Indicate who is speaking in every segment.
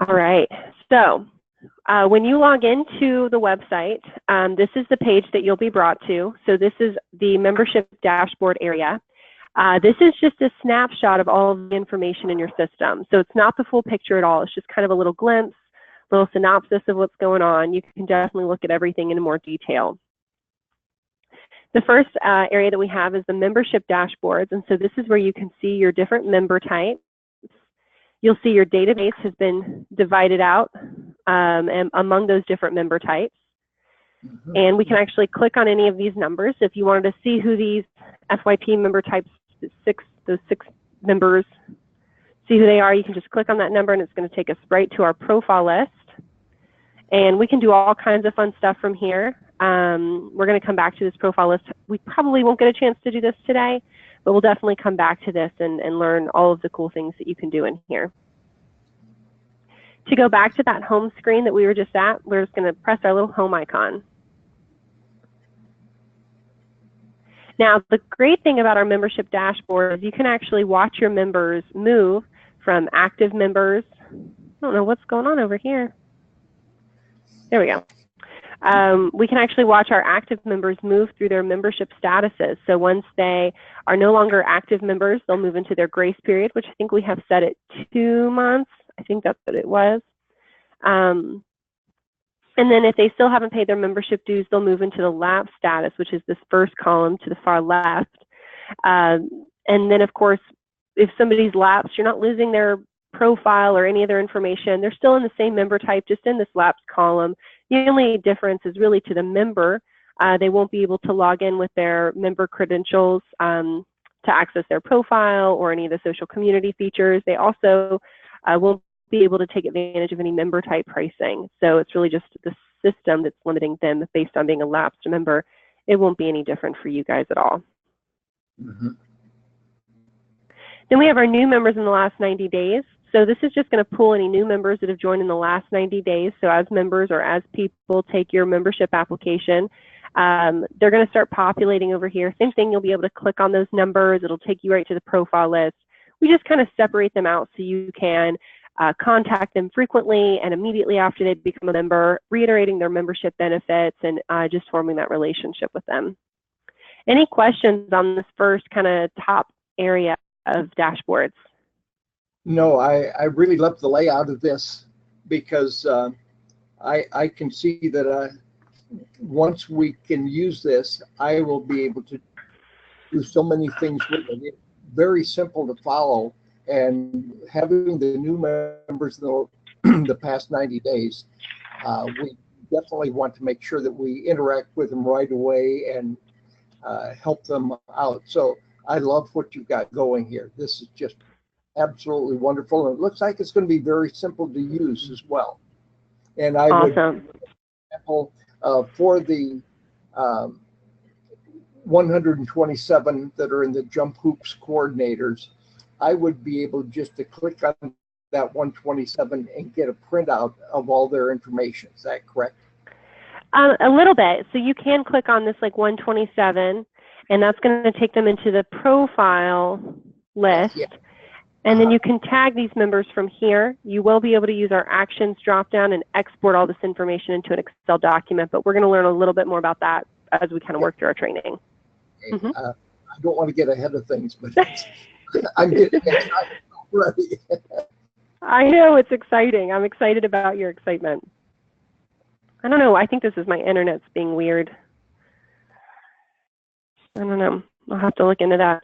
Speaker 1: All right, so when you log into the website, this is the page that you'll be brought to. So this is the membership dashboard area. This is just a snapshot of all of the information in your system. So it's not the full picture at all. It's just kind of a little glimpse, little synopsis of what's going on. You can definitely look at everything in more detail. The first area that we have is the membership dashboards. And so this is where you can see your different member types. You'll see your database has been divided out and among those different member types. And we can actually click on any of these numbers. If you wanted to see who these FYP member types, those six members, see who they are, you can just click on that number and it's going to take us right to our profile list. And we can do all kinds of fun stuff from here. We're going to come back to this profile list. We probably won't get a chance to do this today, but we'll definitely come back to this and learn all of the cool things that you can do in here. To go back to that home screen that we were just at, we're just going to press our little home icon. Now, the great thing about our membership dashboard is you can actually watch your members move from active members. I don't know what's going on over here. There we go. We can actually watch our active members move through their membership statuses. So once they are no longer active members, they'll move into their grace period, which I think we have set at 2 months. I think that's what it was. And then if they still haven't paid their membership dues, they'll move into the lapse status, which is this first column to the far left. And then, of course, if somebody's lapsed, you're not losing their profile or any other information. They're still in the same member type, just in this lapse column. The only difference is really to the member. They won't be able to log in with their member credentials to access their profile or any of the social community features. They also won't be able to take advantage of any member type pricing. So it's really just the system that's limiting them based on being a lapsed member. It won't be any different for you guys at all. Then we have our new members in the last 90 days. So this is just going to pull any new members that have joined in the last 90 days. So as members or as people take your membership application, they're going to start populating over here. Same thing, you'll be able to click on those numbers. It'll take you right to the profile list. We just kind of separate them out so you can contact them frequently and immediately after they become a member, reiterating their membership benefits and just forming that relationship with them. Any questions on this first kind of top area of dashboards?
Speaker 2: No, I really love the layout of this because I can see that once we can use this, I will be able to do so many things with it. It's very simple to follow, and having the new members in the past 90 days, we definitely want to make sure that we interact with them right away and help them out. So I love what you've got going here. This is just absolutely wonderful, and it looks like it's going to be very simple to use as well. And I would, for example, for the 127 that are in the Jump Hoops coordinators, I would be able just to click on that 127 and get a printout of all their information. Is that correct?
Speaker 1: A little bit. So you can click on this like 127, and that's going to take them into the profile list. Yeah. And then you can tag these members from here. You will be able to use our actions dropdown and export all this information into an Excel document, but we're going to learn a little bit more about that as we kind of work through our training.
Speaker 2: I don't want to get ahead of things, but I'm getting excited already.
Speaker 1: I know, it's exciting. I'm excited about your excitement. I don't know. I think this is my internet's being weird. I don't know. I'll have to look into that.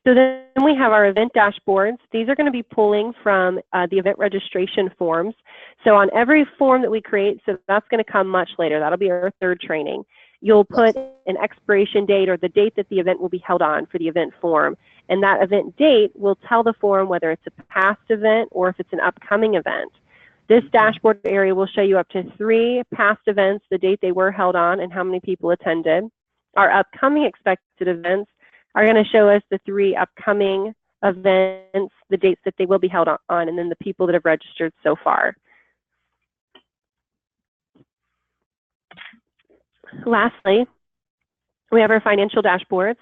Speaker 1: So then we have our event dashboards. These are going to be pulling from the event registration forms. So on every form that we create, so that's going to come much later. That'll be our third training. You'll put an expiration date or the date that the event will be held on for the event form. And that event date will tell the form whether it's a past event or if it's an upcoming event. This dashboard area will show you up to 3 past events, the date they were held on, and how many people attended. Our upcoming expected events are going to show us the 3 upcoming events, the dates that they will be held on, and then the people that have registered so far. Lastly, we have our financial dashboards.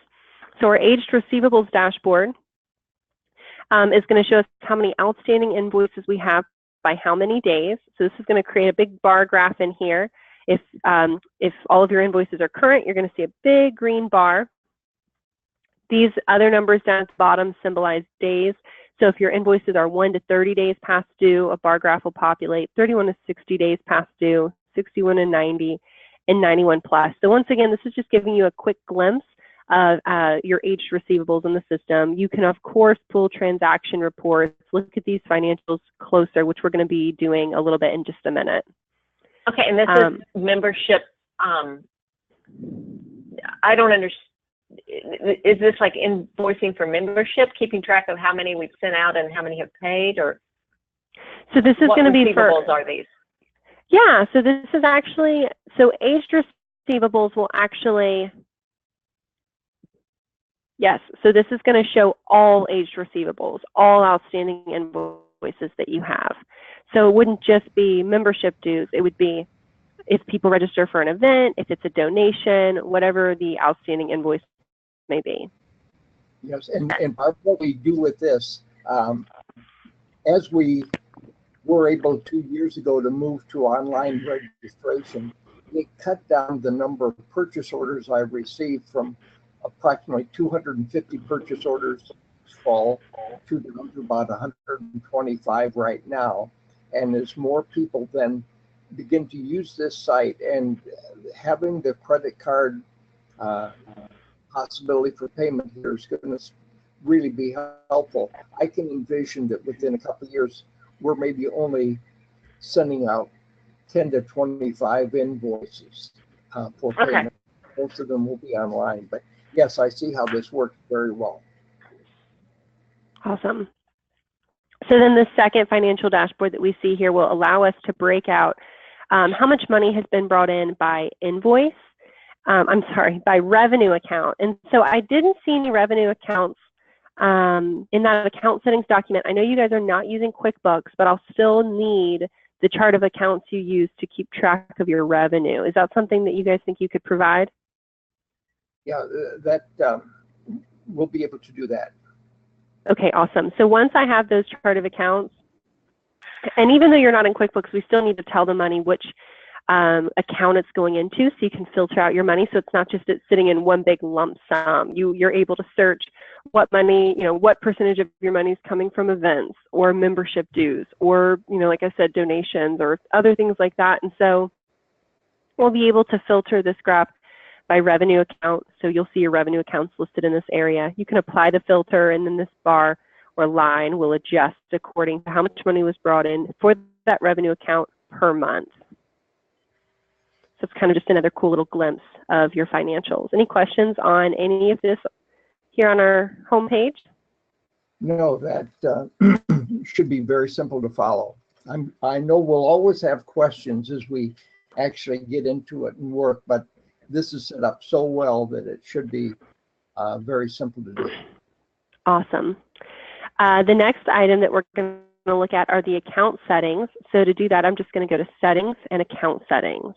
Speaker 1: So our aged receivables dashboard is going to show us how many outstanding invoices we have by how many days. So this is going to create a big bar graph in here. If all of your invoices are current, you're going to see a big green bar. These other numbers down at the bottom symbolize days. So if your invoices are 1 to 30 days past due, a bar graph will populate. 31 to 60 days past due, 61 to 90, and 91 plus. So once again, this is just giving you a quick glimpse of your aged receivables in the system. You can, of course, pull transaction reports, look at these financials closer, which we're going to be doing a little bit in just a minute.
Speaker 3: Okay, and this is membership. I don't understand. Is this like invoicing for membership, keeping track of how many we've sent out and how many have paid, or
Speaker 1: so this is going to be for
Speaker 3: receivables are these?
Speaker 1: Yeah, so this is actually, so aged receivables will actually, yes, so this is going to show all aged receivables, all outstanding invoices that you have. So it wouldn't just be membership dues, it would be if people register for an event, if it's a donation, whatever the outstanding invoice may be.
Speaker 2: Yes, and part of what we do with this, as we were able 2 years ago to move to online registration, it cut down the number of purchase orders I received from approximately 250 purchase orders this fall to down to about 125 right now. And as more people then begin to use this site, and having the credit card possibility for payment here is going to really be helpful. I can envision that within a couple of years, we're maybe only sending out 10 to 25 invoices for payment. Okay. Most of them will be online, but yes, I see how this works very well.
Speaker 1: Awesome. So then the second financial dashboard that we see here will allow us to break out how much money has been brought in by invoice, by revenue account. And so I didn't see any revenue accounts in that account settings document. I know you guys are not using QuickBooks, but I'll still need the chart of accounts you use to keep track of your revenue. Is that something that you guys think you could provide?
Speaker 2: Yeah, we'll be able to do that.
Speaker 1: Okay, awesome. So once I have those chart of accounts, and even though you're not in QuickBooks, we still need to tell the money which account it's going into, so you can filter out your money, so it's not just sitting in one big lump sum. You're able to search what money, what percentage of your money is coming from events or membership dues, or like I said, donations or other things like that. And so we'll be able to filter this graph by revenue account. So you'll see your revenue accounts listed in this area. You can apply the filter, and then this bar or line will adjust according to how much money was brought in for that revenue account per month. So it's kind of just another cool little glimpse of your financials. Any questions on any of this here on our homepage?
Speaker 2: No, that should be very simple to follow. I know we'll always have questions as we actually get into it and work, but this is set up so well that it should be very simple to do.
Speaker 1: Awesome. The next item that we're going to look at are the account settings. So to do that, I'm just going to go to settings and account settings.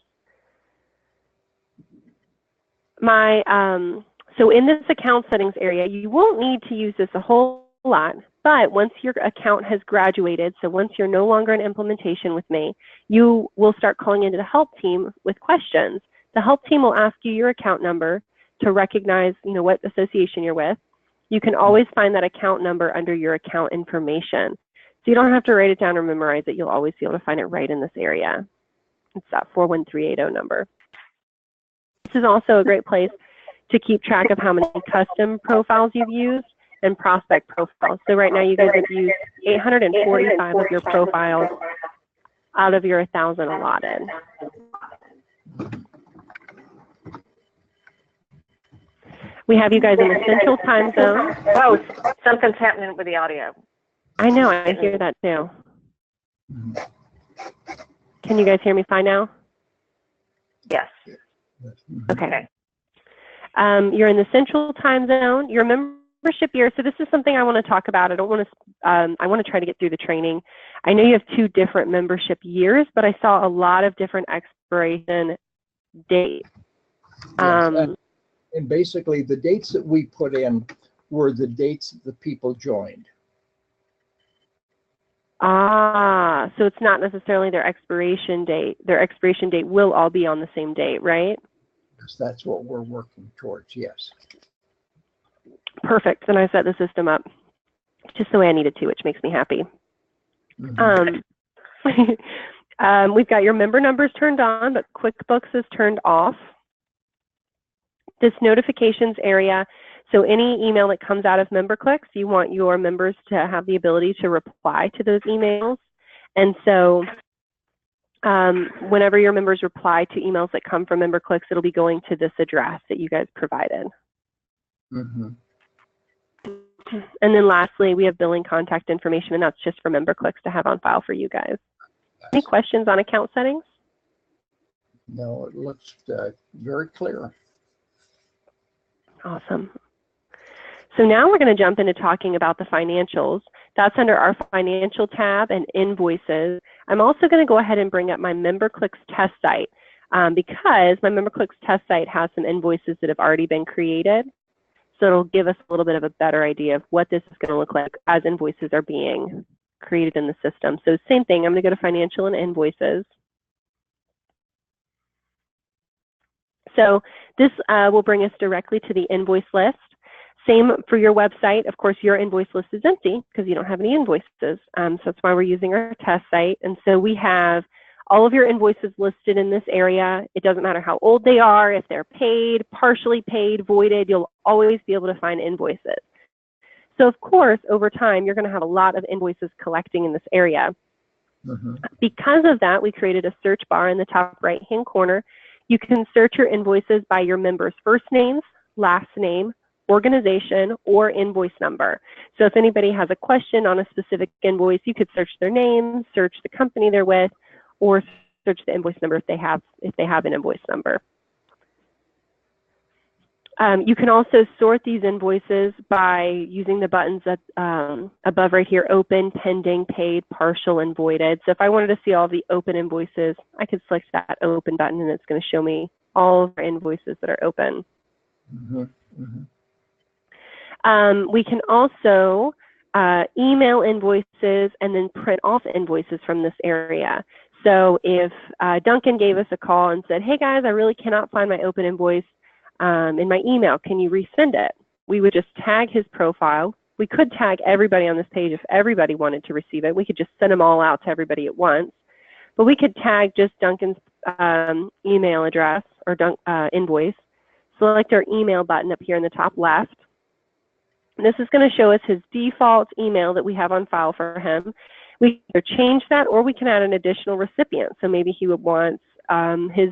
Speaker 1: So in this account settings area, you won't need to use this a whole lot, but once your account has graduated, so once you're no longer in implementation with me, you will start calling into the help team with questions. The help team will ask you your account number to recognize, what association you're with. You can always find that account number under your account information. So you don't have to write it down or memorize it. You'll always be able to find it right in this area. It's that 41380 number. This is also a great place to keep track of how many custom profiles you've used and prospect profiles. So right now you guys have used 845 of your profiles out of your 1,000 allotted. We have you guys in the Central Time Zone.
Speaker 3: Oh, something's happening with the audio.
Speaker 1: I know, I hear that too. Can you guys hear me fine now?
Speaker 3: Yes.
Speaker 1: Okay. You're in the Central Time Zone. Your membership year. So this is something I want to talk about. I want to try to get through the training. I know you have 2 different membership years, but I saw a lot of different expiration dates.
Speaker 2: Yes, and basically the dates that we put in were the dates that the people joined.
Speaker 1: Ah, so it's not necessarily their expiration date. Their expiration date will all be on the same date, right?
Speaker 2: Yes, that's what we're working towards, yes.
Speaker 1: Perfect. Then I set the system up just the way I needed to, which makes me happy.
Speaker 2: Mhm.
Speaker 1: We've got your member numbers turned on, but QuickBooks is turned off. This notifications area, so any email that comes out of MemberClicks, you want your members to have the ability to reply to those emails. And so whenever your members reply to emails that come from MemberClicks, it'll be going to this address that you guys provided.
Speaker 2: Mm-hmm.
Speaker 1: And then lastly, we have billing contact information, and that's just for MemberClicks to have on file for you guys.
Speaker 2: Yes.
Speaker 1: Any questions on account settings?
Speaker 2: No, it looks very clear.
Speaker 1: Awesome. So now we're going to jump into talking about the financials. That's under our financial tab and invoices. I'm also going to go ahead and bring up my MemberClicks test site because my MemberClicks test site has some invoices that have already been created. So it'll give us a little bit of a better idea of what this is going to look like as invoices are being created in the system. So same thing, I'm going to go to financial and invoices. So this will bring us directly to the invoice list. Same for your website. Of course, your invoice list is empty because you don't have any invoices. So that's why we're using our test site. And so we have all of your invoices listed in this area. It doesn't matter how old they are, if they're paid, partially paid, voided, you'll always be able to find invoices. So of course, over time, you're going to have a lot of invoices collecting in this area.
Speaker 2: Mm-hmm.
Speaker 1: Because of that, we created a search bar in the top right-hand corner. You can search your invoices by your members' first names, last name, organization, or invoice number. So if anybody has a question on a specific invoice, you could search their name, search the company they're with, or search the invoice number if they have an invoice number. You can also sort these invoices by using the buttons that, above right here, open, pending, paid, partial, and voided. So if I wanted to see all the open invoices, I could select that open button and it's going to show me all of our invoices that are open.
Speaker 2: Mm-hmm. Mm-hmm.
Speaker 1: We can also email invoices and then print off invoices from this area. So if Duncan gave us a call and said, hey guys, I really cannot find my open invoice in my email, can you resend it? We would just tag his profile. We could tag everybody on this page if everybody wanted to receive it. We could just send them all out to everybody at once. But we could tag just Duncan's email address or invoice. Select our email button up here in the top left. This is going to show us his default email that we have on file for him. We can either change that or we can add an additional recipient. So maybe he would want his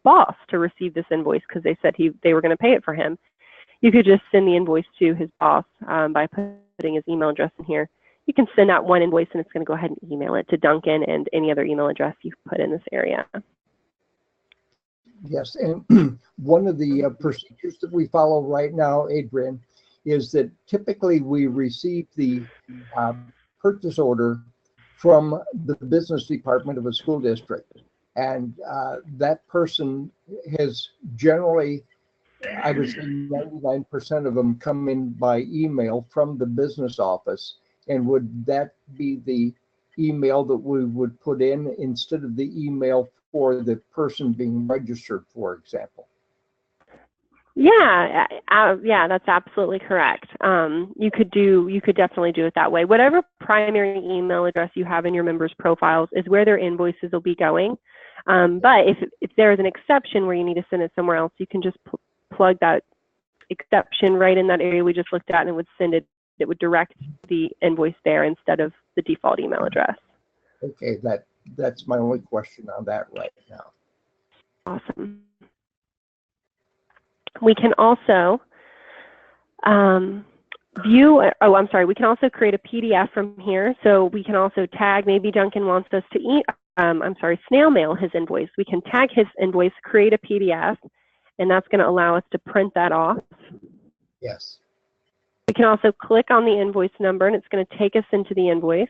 Speaker 1: boss to receive this invoice because they said they were going to pay it for him. You could just send the invoice to his boss by putting his email address in here. You can send out one invoice and it's going to go ahead and email it to Duncan and any other email address you've put in this area.
Speaker 2: Yes, and one of the procedures that we follow right now, Adrian, is that typically we receive the purchase order from the business department of a school district. And that person has generally, I would say 99% of them come in by email from the business office. And would that be the email that we would put in instead of the email for the person being registered, for example?
Speaker 1: Yeah, yeah, that's absolutely correct. You could definitely do it that way. Whatever primary email address you have in your members' profiles is where their invoices will be going. But if there is an exception where you need to send it somewhere else, you can just plug that exception right in that area we just looked at, and it would send it. It would direct the invoice there instead of the default email address.
Speaker 2: Okay, that's my only question on that right now.
Speaker 1: Awesome. We can also we can also create a PDF from here. So we can also tag, maybe Duncan wants us to snail mail his invoice. We can tag his invoice, create a PDF, and that's going to allow us to print that off.
Speaker 2: Yes.
Speaker 1: We can also click on the invoice number and it's going to take us into the invoice.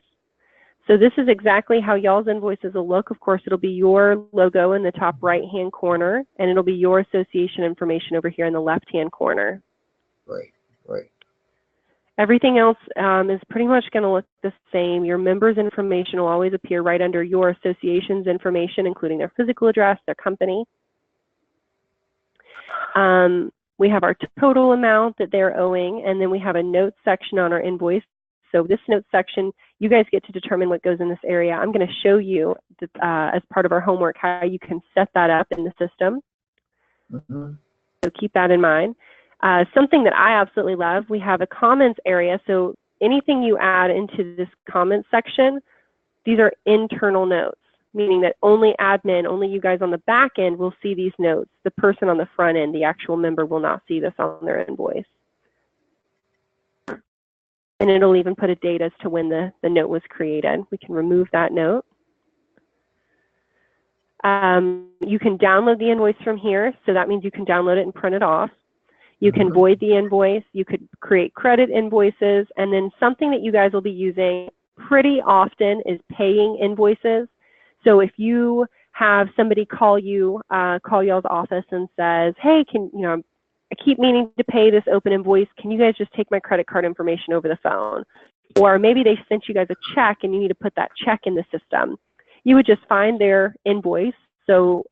Speaker 1: So this is exactly how y'all's invoices will look. Of course, it'll be your logo in the top right-hand corner, and it'll be your association information over here in the left-hand corner.
Speaker 2: Right, right.
Speaker 1: Everything else is pretty much going to look the same. Your members' information will always appear right under your association's information, including their physical address, their company. We have our total amount that they're owing, and then we have a notes section on our invoice. So this notes section, you guys get to determine what goes in this area. I'm going to show you as part of our homework how you can set that up in the system.
Speaker 2: Mm-hmm.
Speaker 1: So keep that in mind. Something that I absolutely love, we have a comments area. So anything you add into this comments section, these are internal notes, meaning that only admin, only you guys on the back end will see these notes. The person on the front end, the actual member, will not see this on their invoice. And it'll even put a date as to when the note was created. We can remove that note. You can download the invoice from here. So that means you can download it and print it off. You can void the invoice. You could create credit invoices. And then something that you guys will be using pretty often is paying invoices. So if you have somebody call y'all's office and says, hey, I keep meaning to pay this open invoice. Can you guys just take my credit card information over the phone? Or maybe they sent you guys a check and you need to put that check in the system. You would just find their invoice. So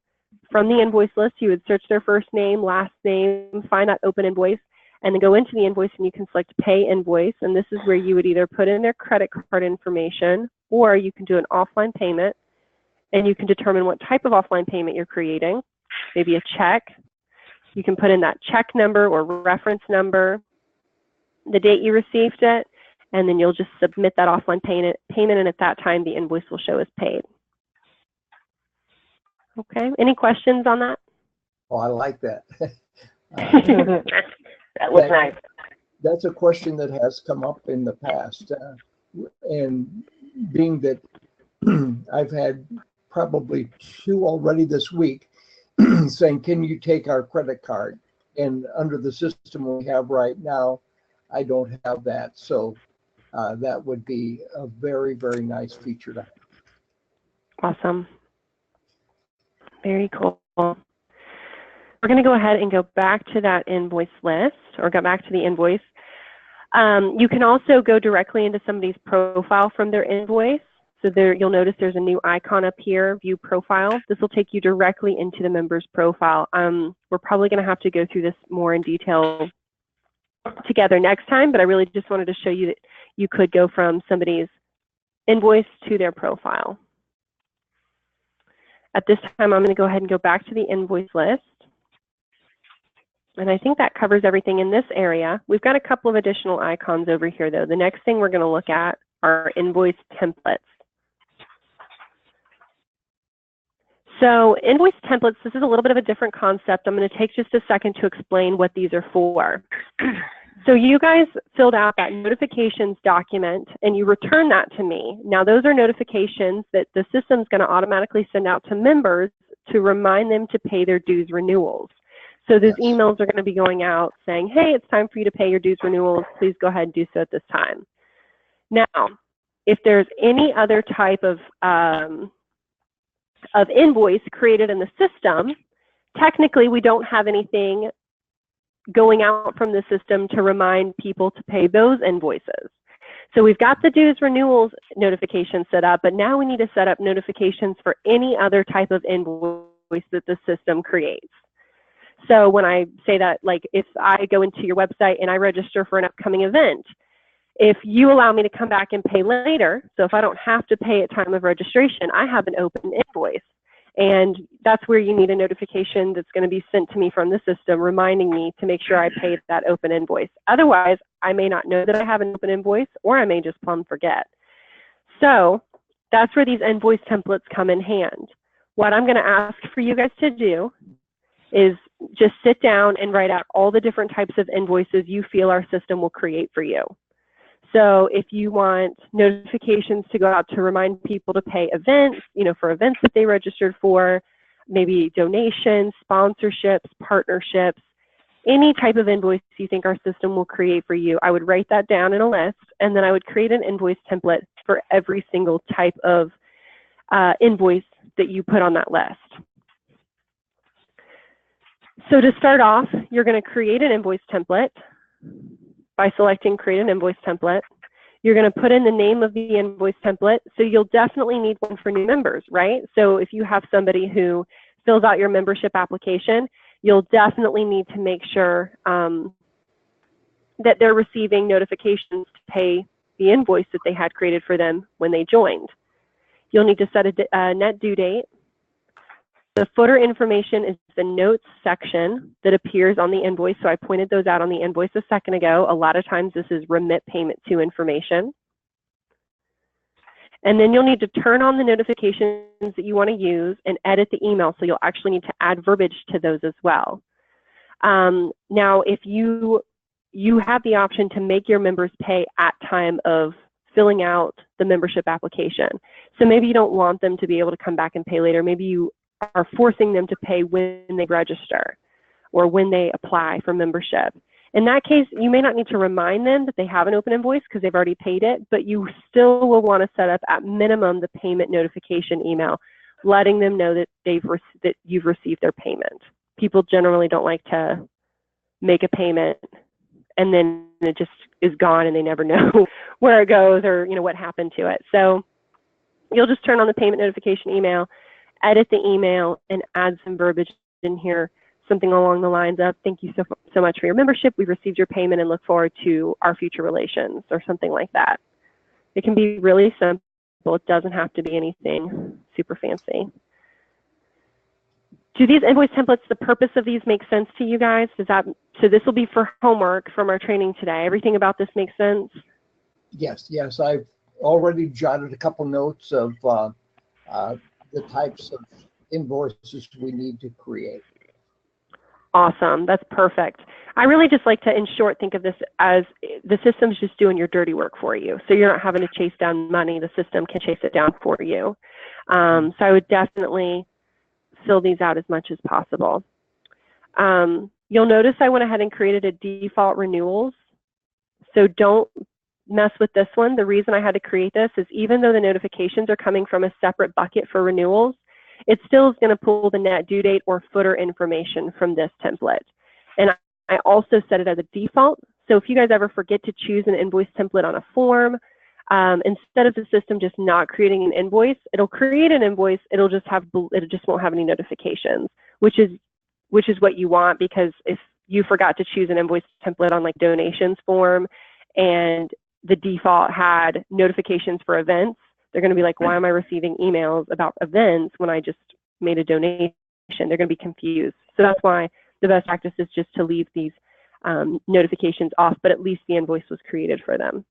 Speaker 1: from the invoice list, you would search their first name, last name, find that open invoice, and then go into the invoice and you can select pay invoice. And this is where you would either put in their credit card information, or you can do an offline payment, and you can determine what type of offline payment you're creating, maybe a check. You can put in that check number or reference number, the date you received it, and then you'll just submit that offline payment, and at that time, the invoice will show as paid. Okay, any questions on that?
Speaker 2: Oh, I like that.
Speaker 3: That was nice.
Speaker 2: That's a question that has come up in the past. And being that I've had probably 2 already this week saying, can you take our credit card? And under the system we have right now, I don't have that. So that would be a very, very nice feature to have.
Speaker 1: Awesome. Very cool. We're going to go ahead and go back to that invoice list, or go back to the invoice. You can also go directly into somebody's profile from their invoice. So there, you'll notice there's a new icon up here, View Profile. This will take you directly into the member's profile. We're probably going to have to go through this more in detail together next time, but I really just wanted to show you that you could go from somebody's invoice to their profile. At this time, I'm going to go ahead and go back to the invoice list. And I think that covers everything in this area. We've got a couple of additional icons over here, though. The next thing we're going to look at are invoice templates. So invoice templates, this is a little bit of a different concept. I'm going to take just a second to explain what these are for. So you guys filled out that notifications document and you return that to me. Now those are notifications that the system's going to automatically send out to members to remind them to pay their dues renewals. So those emails are going to be going out saying, hey, it's time for you to pay your dues renewals. Please go ahead and do so at this time. Now, if there's any other type of invoice created in the system, technically we don't have anything going out from the system to remind people to pay those invoices. So we've got the dues renewals notification set up, but now we need to set up notifications for any other type of invoice that the system creates. So when I say that, like if I go into your website and I register for an upcoming event, if you allow me to come back and pay later, so if I don't have to pay at time of registration, I have an open invoice. And that's where you need a notification that's going to be sent to me from the system reminding me to make sure I paid that open invoice. Otherwise, I may not know that I have an open invoice, or I may just plumb forget. So that's where these invoice templates come in hand. What I'm going to ask for you guys to do is just sit down and write out all the different types of invoices you feel our system will create for you. So if you want notifications to go out to remind people to pay events, for events that they registered for, maybe donations, sponsorships, partnerships, any type of invoice you think our system will create for you, I would write that down in a list, and then I would create an invoice template for every single type of invoice that you put on that list. So to start off, you're going to create an invoice template. by selecting Create an Invoice Template. You're going to put in the name of the invoice template. So you'll definitely need one for new members, right? So if you have somebody who fills out your membership application, you'll definitely need to make sure that they're receiving notifications to pay the invoice that they had created for them when they joined. You'll need to set a net due date. The footer information is the notes section that appears on the invoice. So I pointed those out on the invoice a second ago. A lot of times this is remit payment to information. And then you'll need to turn on the notifications that you want to use and edit the email. So you'll actually need to add verbiage to those as well. Now, if you have the option to make your members pay at time of filling out the membership application. So maybe you don't want them to be able to come back and pay later. Maybe you are forcing them to pay when they register or when they apply for membership. In that case, you may not need to remind them that they have an open invoice because they've already paid it, but you still will want to set up at minimum the payment notification email, letting them know that that you've received their payment. People generally don't like to make a payment and then it just is gone and they never know where it goes or what happened to it. So you'll just turn on the payment notification email, edit the email, and add some verbiage in here, something along the lines of, thank you so much for your membership. We've received your payment and look forward to our future relations, or something like that. It can be really simple. It doesn't have to be anything super fancy. Do these invoice templates, the purpose of these, make sense to you guys? So this will be for homework from our training today. Everything about this makes sense?
Speaker 2: Yes. I've already jotted a couple notes of the types of invoices we need to create.
Speaker 1: Awesome. That's perfect. I really just like to, in short, think of this as the system's just doing your dirty work for you. So you're not having to chase down money. The system can chase it down for you. So I would definitely fill these out as much as possible. You'll notice I went ahead and created a default renewals. So don't mess with this one. The reason I had to create this is even though the notifications are coming from a separate bucket for renewals, it still is going to pull the net due date or footer information from this template. And I also set it as a default. So if you guys ever forget to choose an invoice template on a form, instead of the system just not creating an invoice, it'll create an invoice. It just won't have any notifications, which is what you want, because if you forgot to choose an invoice template on like donations form and the default had notifications for events, they're going to be like, why am I receiving emails about events when I just made a donation? They're going to be confused. So that's why the best practice is just to leave these notifications off, but at least the invoice was created for them.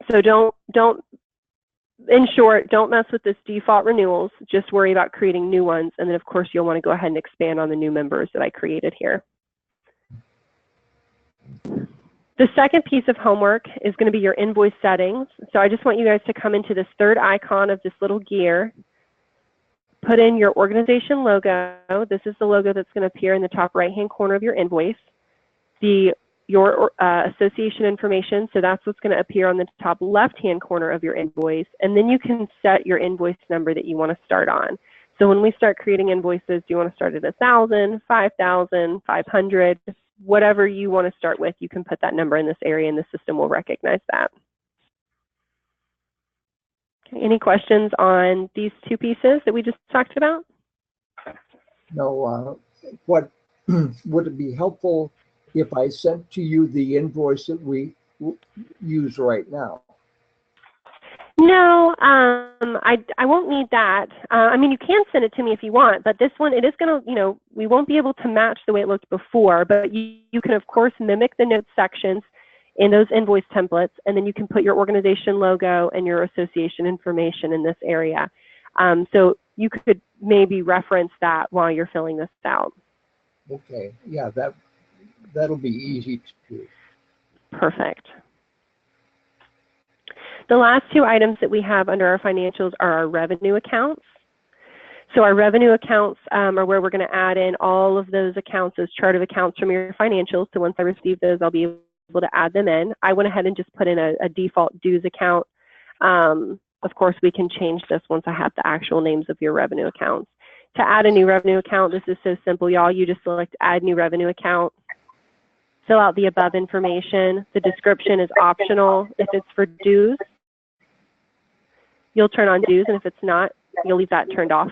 Speaker 1: So in short, don't mess with this default renewals. Just worry about creating new ones. And then of course you'll want to go ahead and expand on the new members that I created here. The second piece of homework is going to be your invoice settings. So I just want you guys to come into this third icon of this little gear, put in your organization logo. This is the logo that's going to appear in the top right-hand corner of your invoice. Your association information, so that's what's going to appear on the top left-hand corner of your invoice. And then you can set your invoice number that you want to start on. So when we start creating invoices, do you want to start at 1,000, 5,000, 500? Whatever you want to start with, you can put that number in this area and the system will recognize that. Okay, any questions on these two pieces that we just talked about?
Speaker 2: No, what would it be helpful if I sent to you the invoice that we use right now?
Speaker 1: No, I won't need that. I mean, you can send it to me if you want, but this one, it is going to, we won't be able to match the way it looked before, but you can, of course, mimic the notes sections in those invoice templates, and then you can put your organization logo and your association information in this area. So you could maybe reference that while you're filling this out.
Speaker 2: Okay, yeah, that'll be easy to do.
Speaker 1: Perfect. The last two items that we have under our financials are our revenue accounts. So our revenue accounts are where we're going to add in all of those accounts, those chart of accounts from your financials. So once I receive those, I'll be able to add them in. I went ahead and just put in a default dues account. Of course, we can change this once I have the actual names of your revenue accounts. To add a new revenue account, this is so simple, y'all. You just select add new revenue account. fill out the above information. The description is optional. If it's for dues, you'll turn on dues, and if it's not, you'll leave that turned off.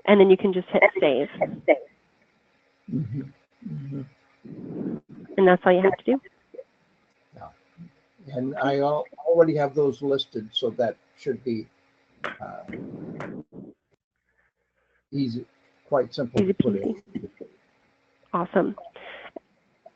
Speaker 1: And then you can just hit save.
Speaker 2: Mm-hmm. Mm-hmm.
Speaker 1: And that's all you have to do.
Speaker 2: Yeah. And I already have those listed, so that should be easy, quite simple
Speaker 1: Easy
Speaker 2: to put
Speaker 1: peasy.
Speaker 2: in.
Speaker 1: Awesome.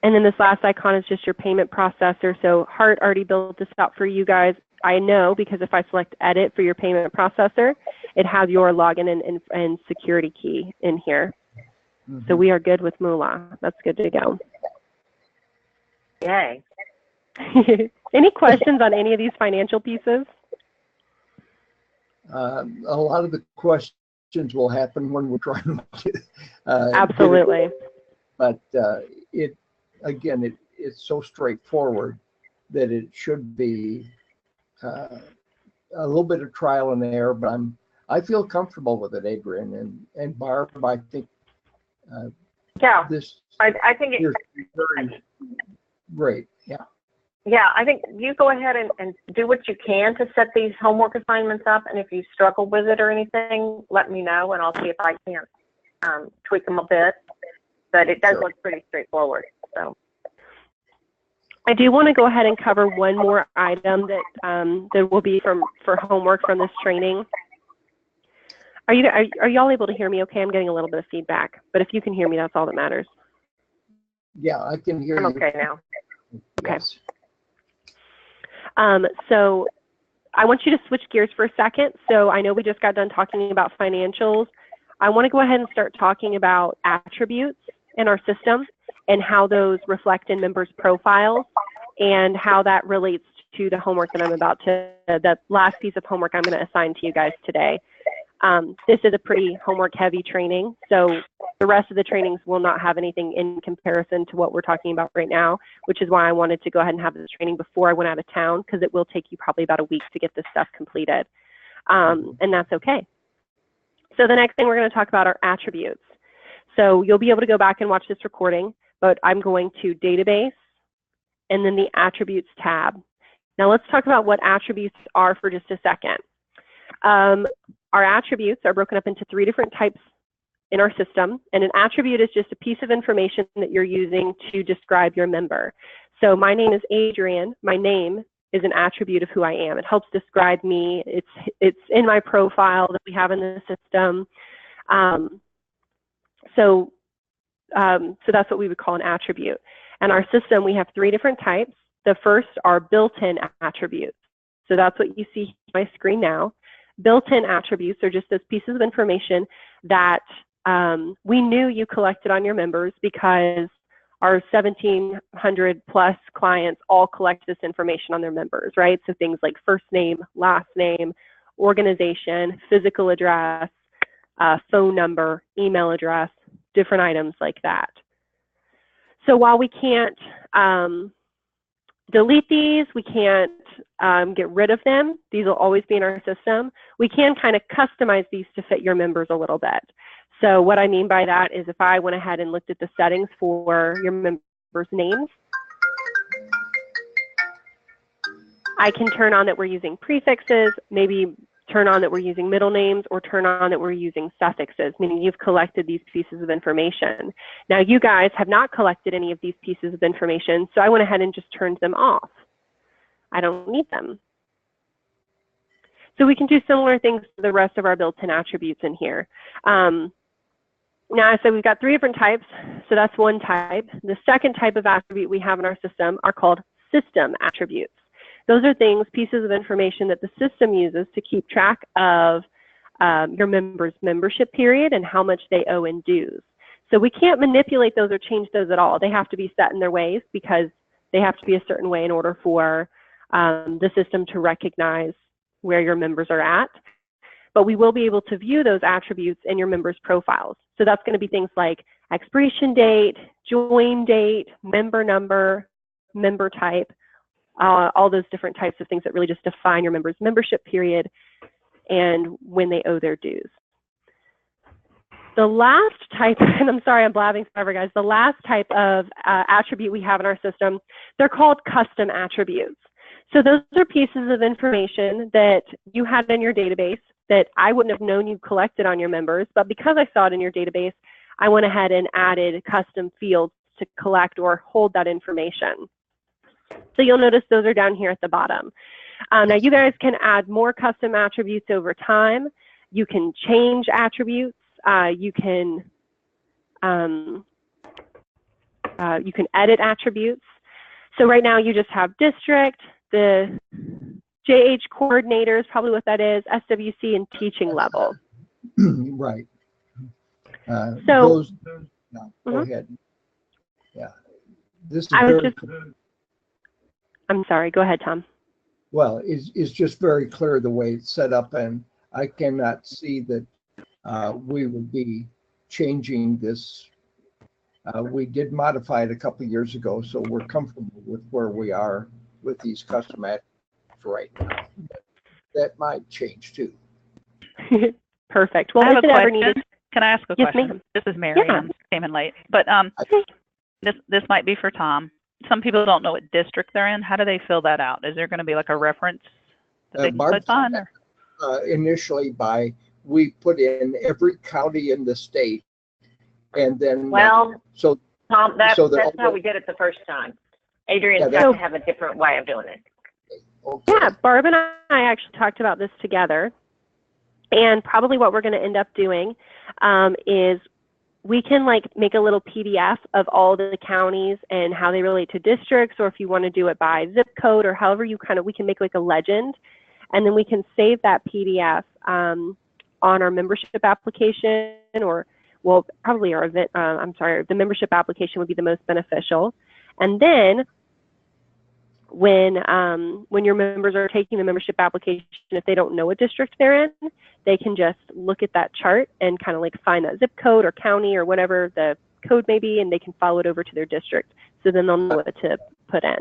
Speaker 1: And then this last icon is just your payment processor. So Hart already built this out for you guys. I know, because if I select edit for your payment processor, it has your login and security key in here. Mm-hmm. So we are good with Moolah. That's good to go.
Speaker 3: Yay.
Speaker 1: Any questions on any of these financial pieces?
Speaker 2: A lot of the questions will happen when we're trying to
Speaker 1: absolutely.
Speaker 2: But it's so straightforward that it should be a little bit of trial and error, but I feel comfortable with it, Adrian and Barb. I think this
Speaker 3: I think it's
Speaker 2: very great. Yeah.
Speaker 3: Yeah, I think you go ahead and do what you can to set these homework assignments up, and if you struggle with it or anything, let me know, and I'll see if I can't tweak them a bit. But it does look pretty straightforward. So
Speaker 1: I do want to go ahead and cover one more item that will be for homework from this training. Are y'all able to hear me okay? I'm getting a little bit of feedback, but if you can hear me, that's all that matters.
Speaker 2: Yeah, I can hear
Speaker 3: I'm
Speaker 2: you.
Speaker 3: okay now.
Speaker 2: Yes.
Speaker 1: So I want you to switch gears for a second. So I know we just got done talking about financials. I want to go ahead and start talking about attributes in our system and how those reflect in members' profiles and how that relates to the homework that the last piece of homework I'm going to assign to you guys today. This is a pretty homework heavy training, so the rest of the trainings will not have anything in comparison to what we're talking about right now, which is why I wanted to go ahead and have this training before I went out of town, because it will take you probably about a week to get this stuff completed, and that's okay. So the next thing we're going to talk about are attributes. So you'll be able to go back and watch this recording, but I'm going to database and then the attributes tab. Now let's talk about what attributes are for just a second. Our attributes are broken up into 3 different types in our system, and an attribute is just a piece of information that you're using to describe your member. So my name is Adrian. My name is an attribute of who I am. It helps describe me. It's in my profile that we have in the system. So that's what we would call an attribute. And our system, we have 3 different types. The first are built-in attributes. So that's what you see on my screen now. Built-in attributes are just those pieces of information that we knew you collected on your members, because our 1,700 plus clients all collect this information on their members, right? So things like first name, last name, organization, physical address, phone number, email address, different items like that. So while we can't delete these, we can't get rid of them. These will always be in our system. We can kind of customize these to fit your members a little bit. So what I mean by that is if I went ahead and looked at the settings for your members' names, I can turn on that we're using prefixes, maybe turn on that we're using middle names, or turn on that we're using suffixes, meaning you've collected these pieces of information. Now you guys have not collected any of these pieces of information, so I went ahead and just turned them off. I don't need them. So we can do similar things to the rest of our built-in attributes in here. Now, so we've got 3 different types, so that's one type. The second type of attribute we have in our system are called system attributes. Those are things, pieces of information that the system uses to keep track of your members' membership period and how much they owe in dues. So we can't manipulate those or change those at all. They have to be set in their ways, because they have to be a certain way in order for the system to recognize where your members are at. But we will be able to view those attributes in your members' profiles. So that's going to be things like expiration date, join date, member number, member type, all those different types of things that really just define your members' membership period and when they owe their dues. The last type, and I'm sorry I'm blabbing forever, guys, the last type of attribute we have in our system, they're called custom attributes. So those are pieces of information that you had in your database that I wouldn't have known you collected on your members, but because I saw it in your database, I went ahead and added custom fields to collect or hold that information. So you'll notice those are down here at the bottom. Now you guys can add more custom attributes over time. You can change attributes. You can edit attributes. So right now you just have district, the JH coordinator is probably what that is, SWC, and teaching level.
Speaker 2: Right.
Speaker 1: So
Speaker 2: no, go ahead. Yeah, this is
Speaker 1: I'm sorry. Go ahead, Tom.
Speaker 2: Well, it's just very clear the way it's set up, and I cannot see that we would be changing this. We did modify it a couple of years ago, so we're comfortable with where we are with these custom attributes right now. That might change too.
Speaker 1: Perfect. Well,
Speaker 4: I have
Speaker 1: if
Speaker 4: a
Speaker 1: it ever
Speaker 4: question.
Speaker 1: needed.
Speaker 4: Can I ask a
Speaker 1: Yes,
Speaker 4: question?
Speaker 1: ma'am.
Speaker 4: This is Mary.
Speaker 1: Yeah.
Speaker 4: I came in late, but this might be for Tom. Some people don't know what district they're in. How do they fill that out? Is there going to be like a reference that they can click on? Or?
Speaker 2: Initially, we put in every county in the state, and then
Speaker 3: so Tom, that's how we did it the first time. Adrian's got to have a different way of doing it.
Speaker 2: Okay.
Speaker 1: Yeah, Barb and I actually talked about this together, and probably what we're going to end up doing is we can make a little PDF of all the counties and how they relate to districts, or if you want to do it by zip code or however you we can make like a legend, and then we can save that PDF on our membership application, or well, probably our event. I'm sorry, the membership application would be the most beneficial, and then when your members are taking the membership application, if they don't know what district they're in, they can just look at that chart and kind of find that zip code or county or whatever the code may be, and they can follow it over to their district. So then they'll know what to put in.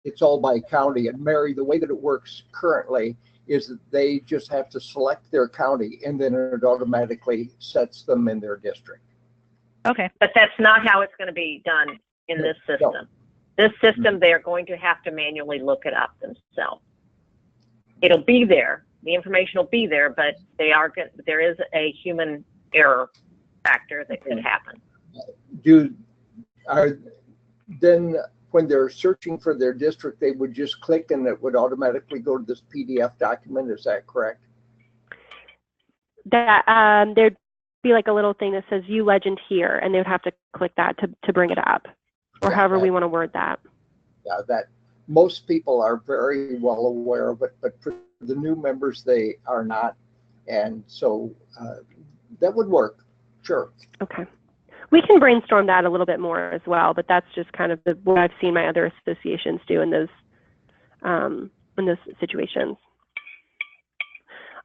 Speaker 2: It's all by county. And Mary, the way that it works currently is that they just have to select their county, and then it automatically sets them in their district.
Speaker 4: Okay.
Speaker 3: But that's not how it's going to be done in this system. No. This system, they're going to have to manually look it up themselves. It'll be there. The information will be there, but there is a human error factor that could happen.
Speaker 2: Then when they're searching for their district, they would just click and it would automatically go to this PDF document. Is that correct?
Speaker 1: There'd be like a little thing that says "View Legend" here, and they would have to click that to bring it up, or however we want to word that.
Speaker 2: Yeah, that most people are very well aware of it, but for the new members, they are not. And so that would work. Sure. Okay.
Speaker 1: We can brainstorm that a little bit more as well, but that's just kind of what I've seen my other associations do in those situations.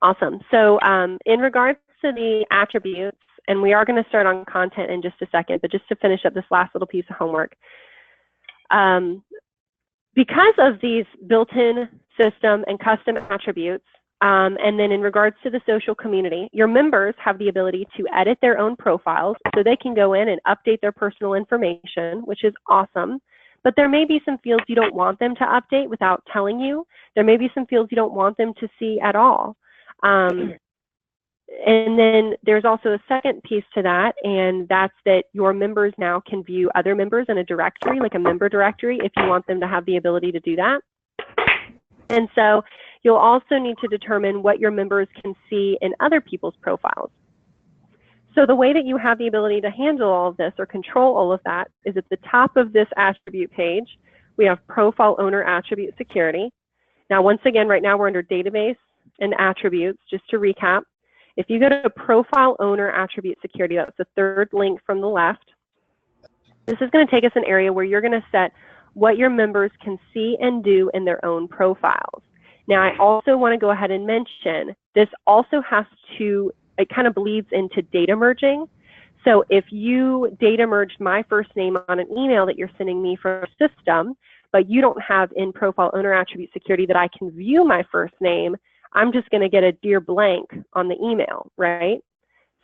Speaker 1: Awesome. So in regards to the attributes, and we are going to start on content in just a second, but just to finish up this last little piece of homework, because of these built-in system and custom attributes, and then in regards to the social community, your members have the ability to edit their own profiles, so they can go in and update their personal information, which is awesome. But there may be some fields you don't want them to update without telling you. There may be some fields you don't want them to see at all. And then there's also a second piece to that, and that's that your members now can view other members in a directory, like a member directory, if you want them to have the ability to do that. And so you'll also need to determine what your members can see in other people's profiles. So the way that you have the ability to handle all of this or control all of that is at the top of this attribute page, we have Profile Owner Attribute Security. Now, once again, right now we're under Database and Attributes. Just to recap, if you go to Profile Owner Attribute Security, that's the third link from the left. This is going to take us an area where you're going to set what your members can see and do in their own profiles. Now, I also want to go ahead and mention, this also has to, it kind of bleeds into data merging. So if you data merged my first name on an email that you're sending me from a system, but you don't have in Profile Owner Attribute Security that I can view my first name, I'm just going to get a dear blank on the email, right?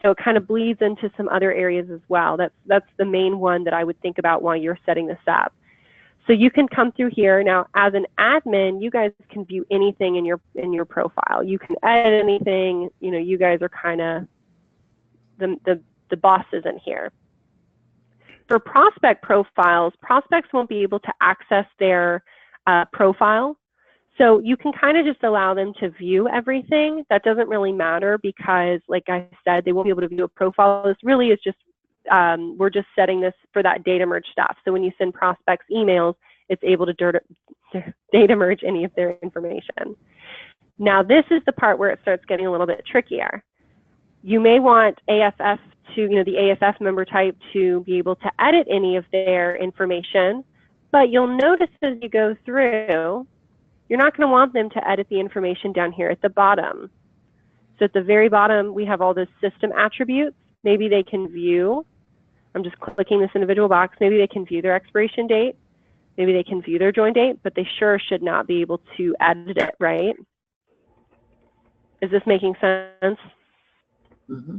Speaker 1: So it kind of bleeds into some other areas as well. That's the main one that I would think about while you're setting this up. So you can come through here. Now, as an admin, you guys can view anything in your profile. You can edit anything. You know, you guys are kind of the bosses in here. For prospect profiles, prospects won't be able to access their profile. So you can kind of just allow them to view everything. That doesn't really matter because, like I said, they won't be able to view a profile. This really is just, we're just setting this for that data merge stuff. So when you send prospects emails, it's able to data merge any of their information. Now this is the part where it starts getting a little bit trickier. You may want AFF to, you know, the AFF member type to be able to edit any of their information, but you'll notice as you go through, you're not going to want them to edit the information down here at the bottom. So at the very bottom, we have all those system attributes. Maybe they can view, I'm just clicking this individual box, maybe they can view their expiration date, maybe they can view their join date, but they sure should not be able to edit it, right? Is this making sense?
Speaker 2: Mm-hmm.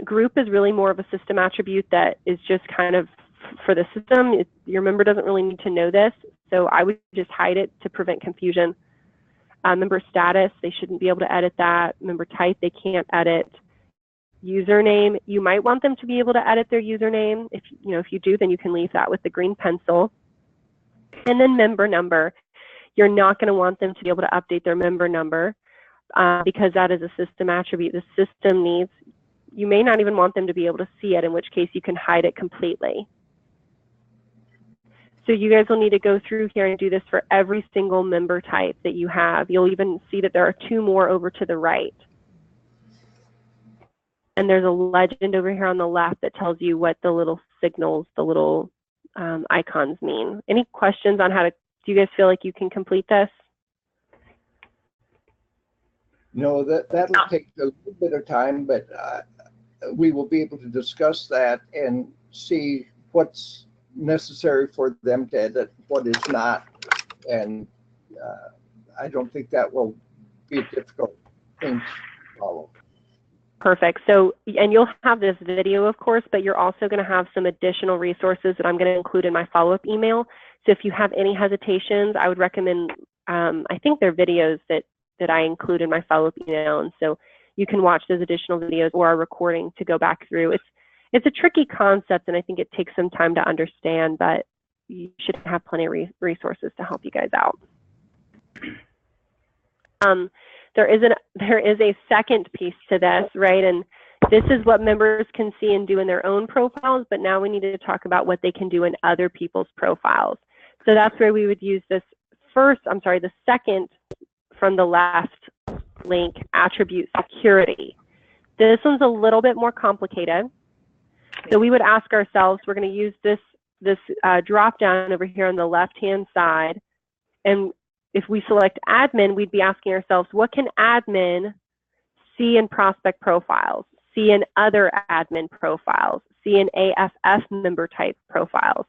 Speaker 1: Group is really more of a system attribute that is just kind of for the system. Your member doesn't really need to know this, so I would just hide it to prevent confusion. Member status, they shouldn't be able to edit that. Member type, they can't edit. Username, you might want them to be able to edit their username. If you do, then you can leave that with the green pencil. And then member number, you're not going to want them to be able to update their member number because that is a system attribute. The system needs, you may not even want them to be able to see it, in which case you can hide it completely. So you guys will need to go through here and do this for every single member type that you have. You'll even see that there are 2 more over to the right. And there's a legend over here on the left that tells you what the little signals, the little icons mean. Any questions on how to, do you guys feel like you can complete this?
Speaker 2: No, that'll take a little bit of time, but we will be able to discuss that and see what's necessary for them to edit, what is not, and I don't think that will be a difficult thing to follow.
Speaker 1: Perfect. So, and you'll have this video, of course, but you're also going to have some additional resources that I'm going to include in my follow-up email. So if you have any hesitations, I would recommend, I think they're videos that I include in my follow-up email, and so you can watch those additional videos or a recording to go back through. It's a tricky concept, and I think it takes some time to understand, but you should have plenty of resources to help you guys out. There is a second piece to this, right? And this is what members can see and do in their own profiles, but now we need to talk about what they can do in other people's profiles. So that's where we would use this the second from the left link, attribute security. This one's a little bit more complicated. So we would ask ourselves, we're going to use this drop down over here on the left-hand side, and if we select admin, we'd be asking ourselves, what can admin see in prospect profiles, see in other admin profiles, see in AFF member type profiles?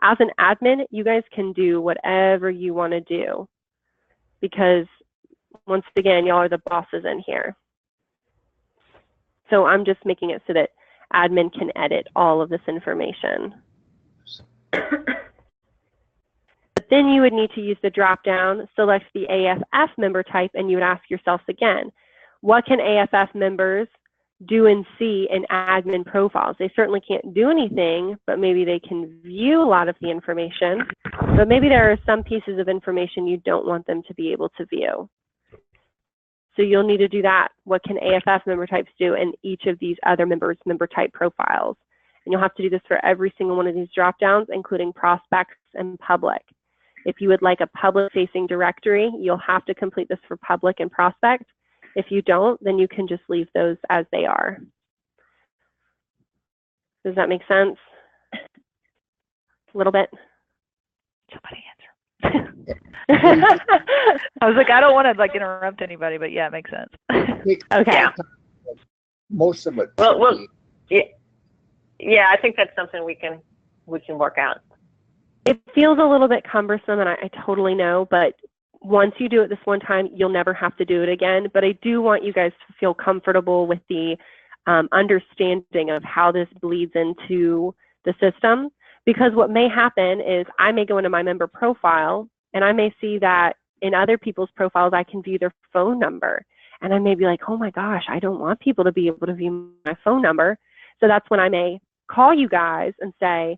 Speaker 1: As an admin, you guys can do whatever you want to do because, once again, y'all are the bosses in here. So I'm just making it so that admin can edit all of this information. But then you would need to use the drop down, select the AFF member type, and you would ask yourselves again, what can AFF members do and see in admin profiles? They certainly can't do anything, but maybe they can view a lot of the information. But maybe there are some pieces of information you don't want them to be able to view. So you'll need to do that. What can AFF member types do in each of these other members' member type profiles? And you'll have to do this for every single one of these drop downs, including prospects and public. If you would like a public-facing directory, you'll have to complete this for public and prospect. If you don't, then you can just leave those as they are. Does that make sense? A little bit?
Speaker 4: Somebody answer. I was like, I don't want to interrupt anybody, but yeah, it makes sense.
Speaker 1: Okay.
Speaker 3: Yeah.
Speaker 2: Most of it.
Speaker 3: Well, yeah, I think that's something we can work out.
Speaker 1: It feels a little bit cumbersome, and I totally know, but once you do it this one time, you'll never have to do it again. But I do want you guys to feel comfortable with the understanding of how this bleeds into the system. Because what may happen is I may go into my member profile and I may see that in other people's profiles, I can view their phone number. And I may be like, oh my gosh, I don't want people to be able to view my phone number. So that's when I may call you guys and say,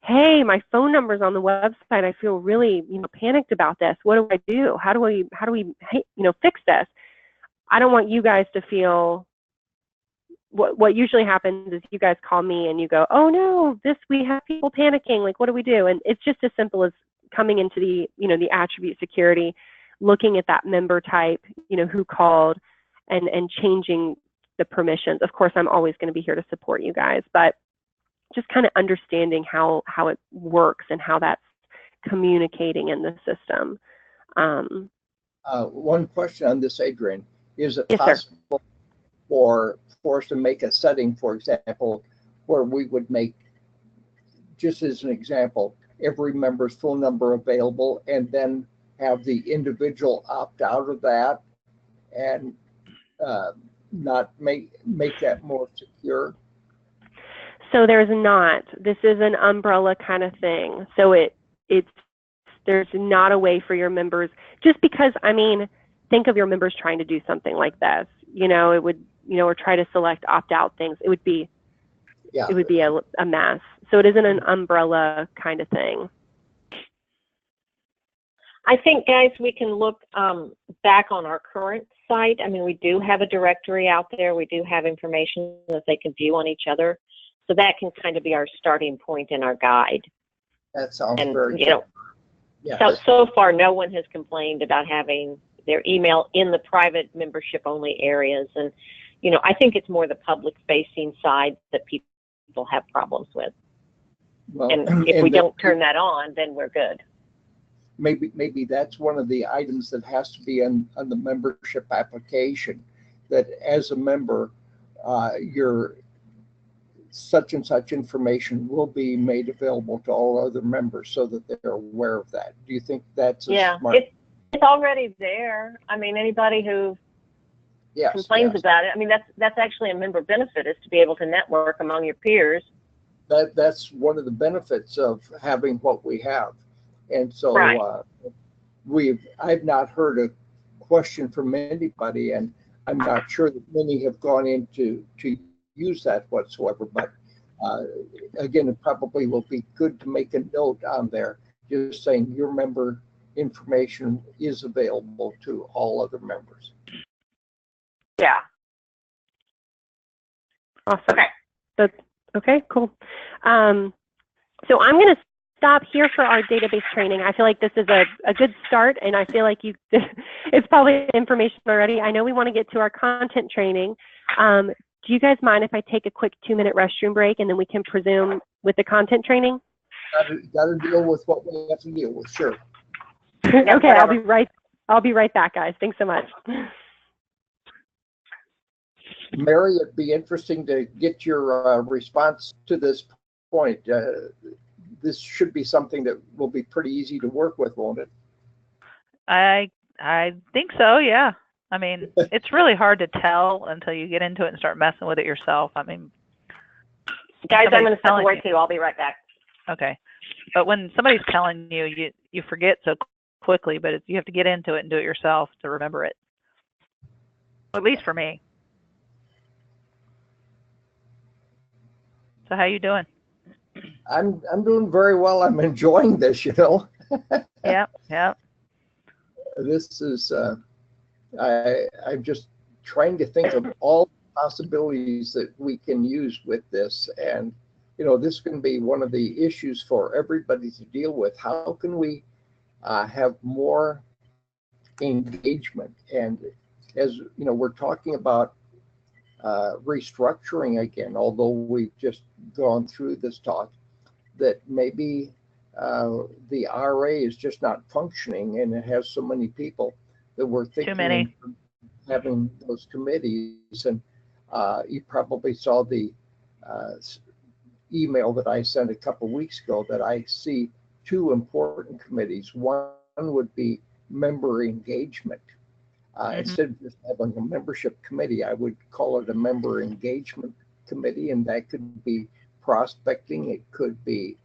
Speaker 1: hey, my phone number's on the website. I feel really, panicked about this. What do I do? How do we, fix this? I don't want you guys to feel, what usually happens is you guys call me and you go, oh no, we have people panicking. Like, what do we do? And it's just as simple as coming into the, the attribute security, looking at that member type, who called, and changing the permissions. Of course, I'm always going to be here to support you guys, but just kind of understanding how it works and how that's communicating in the system.
Speaker 2: One question on this, Adrian. Is it
Speaker 1: yes,
Speaker 2: possible for us to make a setting, for example, where we would make, just as an example, every member's phone number available and then have the individual opt out of that and not make that more secure?
Speaker 1: So there's not. This is an umbrella kind of thing. So there's not a way for your members, just because, think of your members trying to do something like this. It would, or try to select opt out things. It would be a mess. So it isn't an umbrella kind of thing.
Speaker 3: I think, guys, we can look back on our current site. We do have a directory out there. We do have information that they can view on each other. So that can kind of be our starting point in our guide.
Speaker 2: That sounds very good. Yes.
Speaker 3: So far, no one has complained about having their email in the private membership only areas. And, I think it's more the public facing side that people have problems with.
Speaker 2: Well,
Speaker 3: and if we don't turn that on, then we're good.
Speaker 2: Maybe that's one of the items that has to be on the membership application, that as a member, your such and such information will be made available to all other members so that they're aware of that. Do you think that's smart?
Speaker 3: It's already there. Anybody who complains about it, that's actually a member benefit, is to be able to network among your peers.
Speaker 2: That's one of the benefits of having what we have. And so
Speaker 3: right.
Speaker 2: I've not heard a question from anybody, and I'm not sure that many have gone into to use that whatsoever. But again, it probably will be good to make a note on there, just saying your member information is available to all other members.
Speaker 3: Yeah.
Speaker 1: Awesome. Okay, cool. So I'm going to stop here for our database training. I feel like this is a good start, and I feel like it's probably information already. I know we want to get to our content training. Do you guys mind if I take a quick 2-minute restroom break, and then we can presume with the content training?
Speaker 2: Got to deal with what we have to deal with. Sure.
Speaker 1: Okay, I'll be right back, guys. Thanks so much.
Speaker 2: Mary, it'd be interesting to get your response to this point. This should be something that will be pretty easy to work with, won't it?
Speaker 4: I think so, yeah. It's really hard to tell until you get into it and start messing with it yourself.
Speaker 3: Guys, I'm going to step away too. I'll be right back.
Speaker 4: Okay. But when somebody's telling you, you forget so quickly, but you have to get into it and do it yourself to remember it. At least for me. So how you doing?
Speaker 2: I'm doing very well. I'm enjoying this,
Speaker 4: Yep.
Speaker 2: This is I'm just trying to think of all the possibilities that we can use with this, and this can be one of the issues for everybody to deal with. How can we have more engagement? And as we're talking about restructuring again, although we've just gone through this talk, that maybe the RA is just not functioning, and it has so many people that we're thinking of having those committees. And you probably saw the email that I sent a couple weeks ago that I see 2 important committees. One would be member engagement. Instead of just having a membership committee, I would call it a member engagement committee, and that could be prospecting, it could be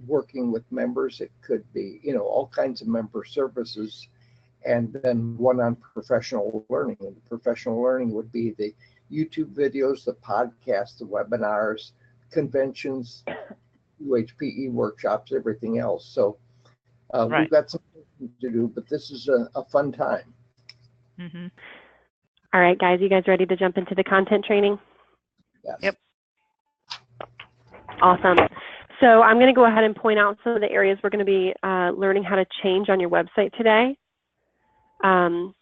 Speaker 2: working with members, it could be, you know, all kinds of member services, and then one on professional learning. And professional learning would be the YouTube videos, the podcasts, the webinars, conventions, UHPE workshops, everything else. So we've got some things to do, but this is a fun time.
Speaker 1: All right, guys, you guys ready to jump into the content training?
Speaker 2: Yes.
Speaker 4: Yep.
Speaker 1: Awesome. So I'm going to go ahead and point out some of the areas we're going to be learning how to change on your website today. So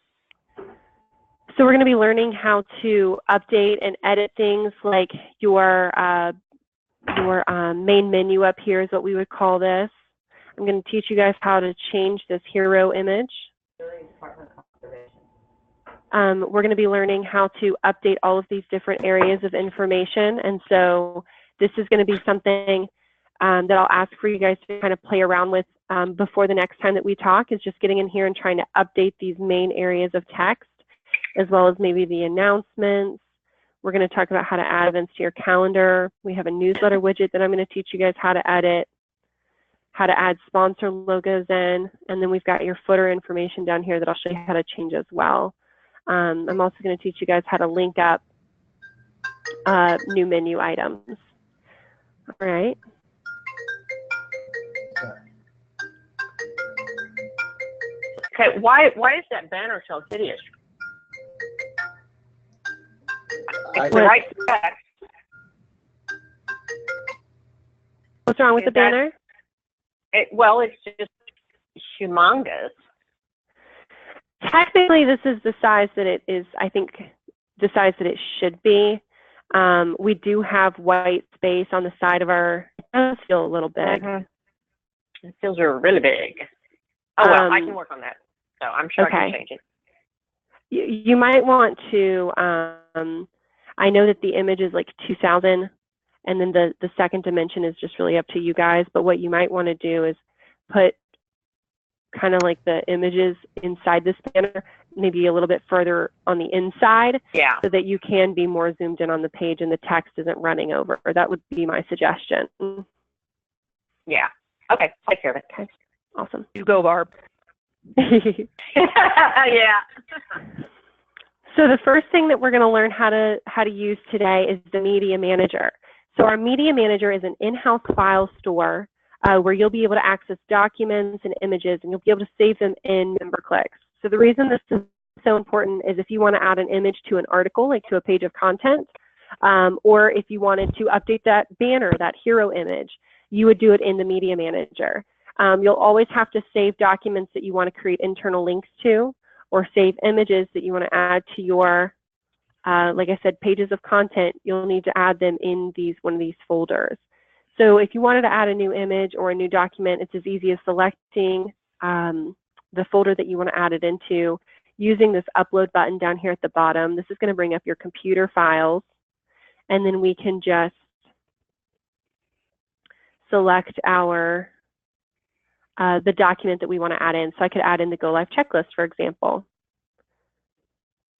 Speaker 1: we're going to be learning how to update and edit things like your main menu up here is what we would call this. I'm going to teach you guys how to change this hero image. We're going to be learning how to update all of these different areas of information. And so this is going to be something that I'll ask for you guys to kind of play around with before the next time that we talk, is just getting in here and trying to update these main areas of text, as well as maybe the announcements. We're going to talk about how to add events to your calendar. We have a newsletter widget that I'm going to teach you guys how to edit, how to add sponsor logos in, and then we've got your footer information down here that I'll show you how to change as well. I'm also going to teach you guys how to link up new menu items. All right.
Speaker 3: Okay, why is that banner so hideous? It's the right text.
Speaker 1: What's wrong with the banner?
Speaker 3: Well, it's just humongous.
Speaker 1: Technically, this is the size that it is, I think, the size that it should be. We do have white space on the side of our, it does feel a little big.
Speaker 3: It feels really big. Oh, well, I can work on that. So I'm sure I can change it.
Speaker 1: You might want to, I know that the image is like 2000, and then the second dimension is just really up to you guys, but what you might want to do is put kind of like the images inside this banner, maybe a little bit further on the inside, so that you can be more zoomed in on the page and the text isn't running over. That would be my suggestion.
Speaker 3: Yeah. Okay, I'll take care of it.
Speaker 1: Okay. Awesome.
Speaker 4: You go, Barb.
Speaker 3: Yeah.
Speaker 1: So the first thing that we're going to learn how to use today is the Media Manager. So our Media Manager is an in-house file store where you'll be able to access documents and images, and you'll be able to save them in MemberClicks. So the reason this is so important is if you want to add an image to an article, like to a page of content, or if you wanted to update that banner, that hero image, you would do it in the Media Manager. You'll always have to save documents that you want to create internal links to, or save images that you want to add to your, like I said, pages of content. You'll need to add them in one of these folders. So if you wanted to add a new image or a new document, it's as easy as selecting the folder that you want to add it into, using this upload button down here at the bottom. This is going to bring up your computer files, and then we can just select our the document that we want to add in. So I could add in the Go Live checklist, for example.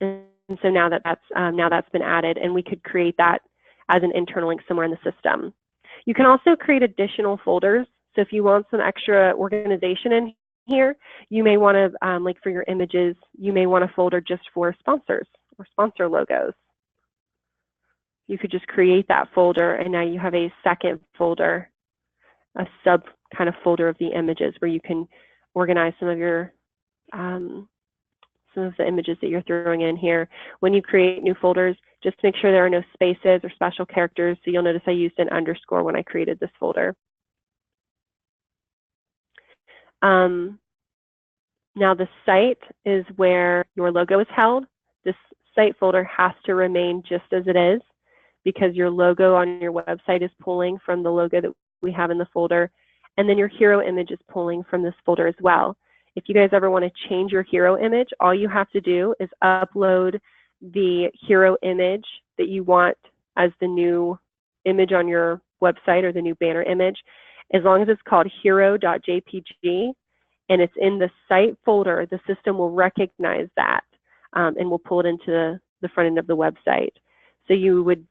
Speaker 1: And so now that's been added, and we could create that as an internal link somewhere in the system. You can also create additional folders. So if you want some extra organization in here, you may want to, like for your images, you may want a folder just for sponsors or sponsor logos. You could just create that folder, and now you have a second folder, a sub kind of folder of the images where you can organize some of your some of the images that you're throwing in here. When you create new folders, just make sure there are no spaces or special characters. So you'll notice I used an underscore when I created this folder. Now the site is where your logo is held. This site folder has to remain just as it is, because your logo on your website is pulling from the logo that we have in the folder, and then your hero image is pulling from this folder as well. If you guys ever want to change your hero image, all you have to do is upload the hero image that you want as the new image on your website or the new banner image. As long as it's called hero.jpg, and it's in the site folder, the system will recognize that and will pull it into the front end of the website. So you would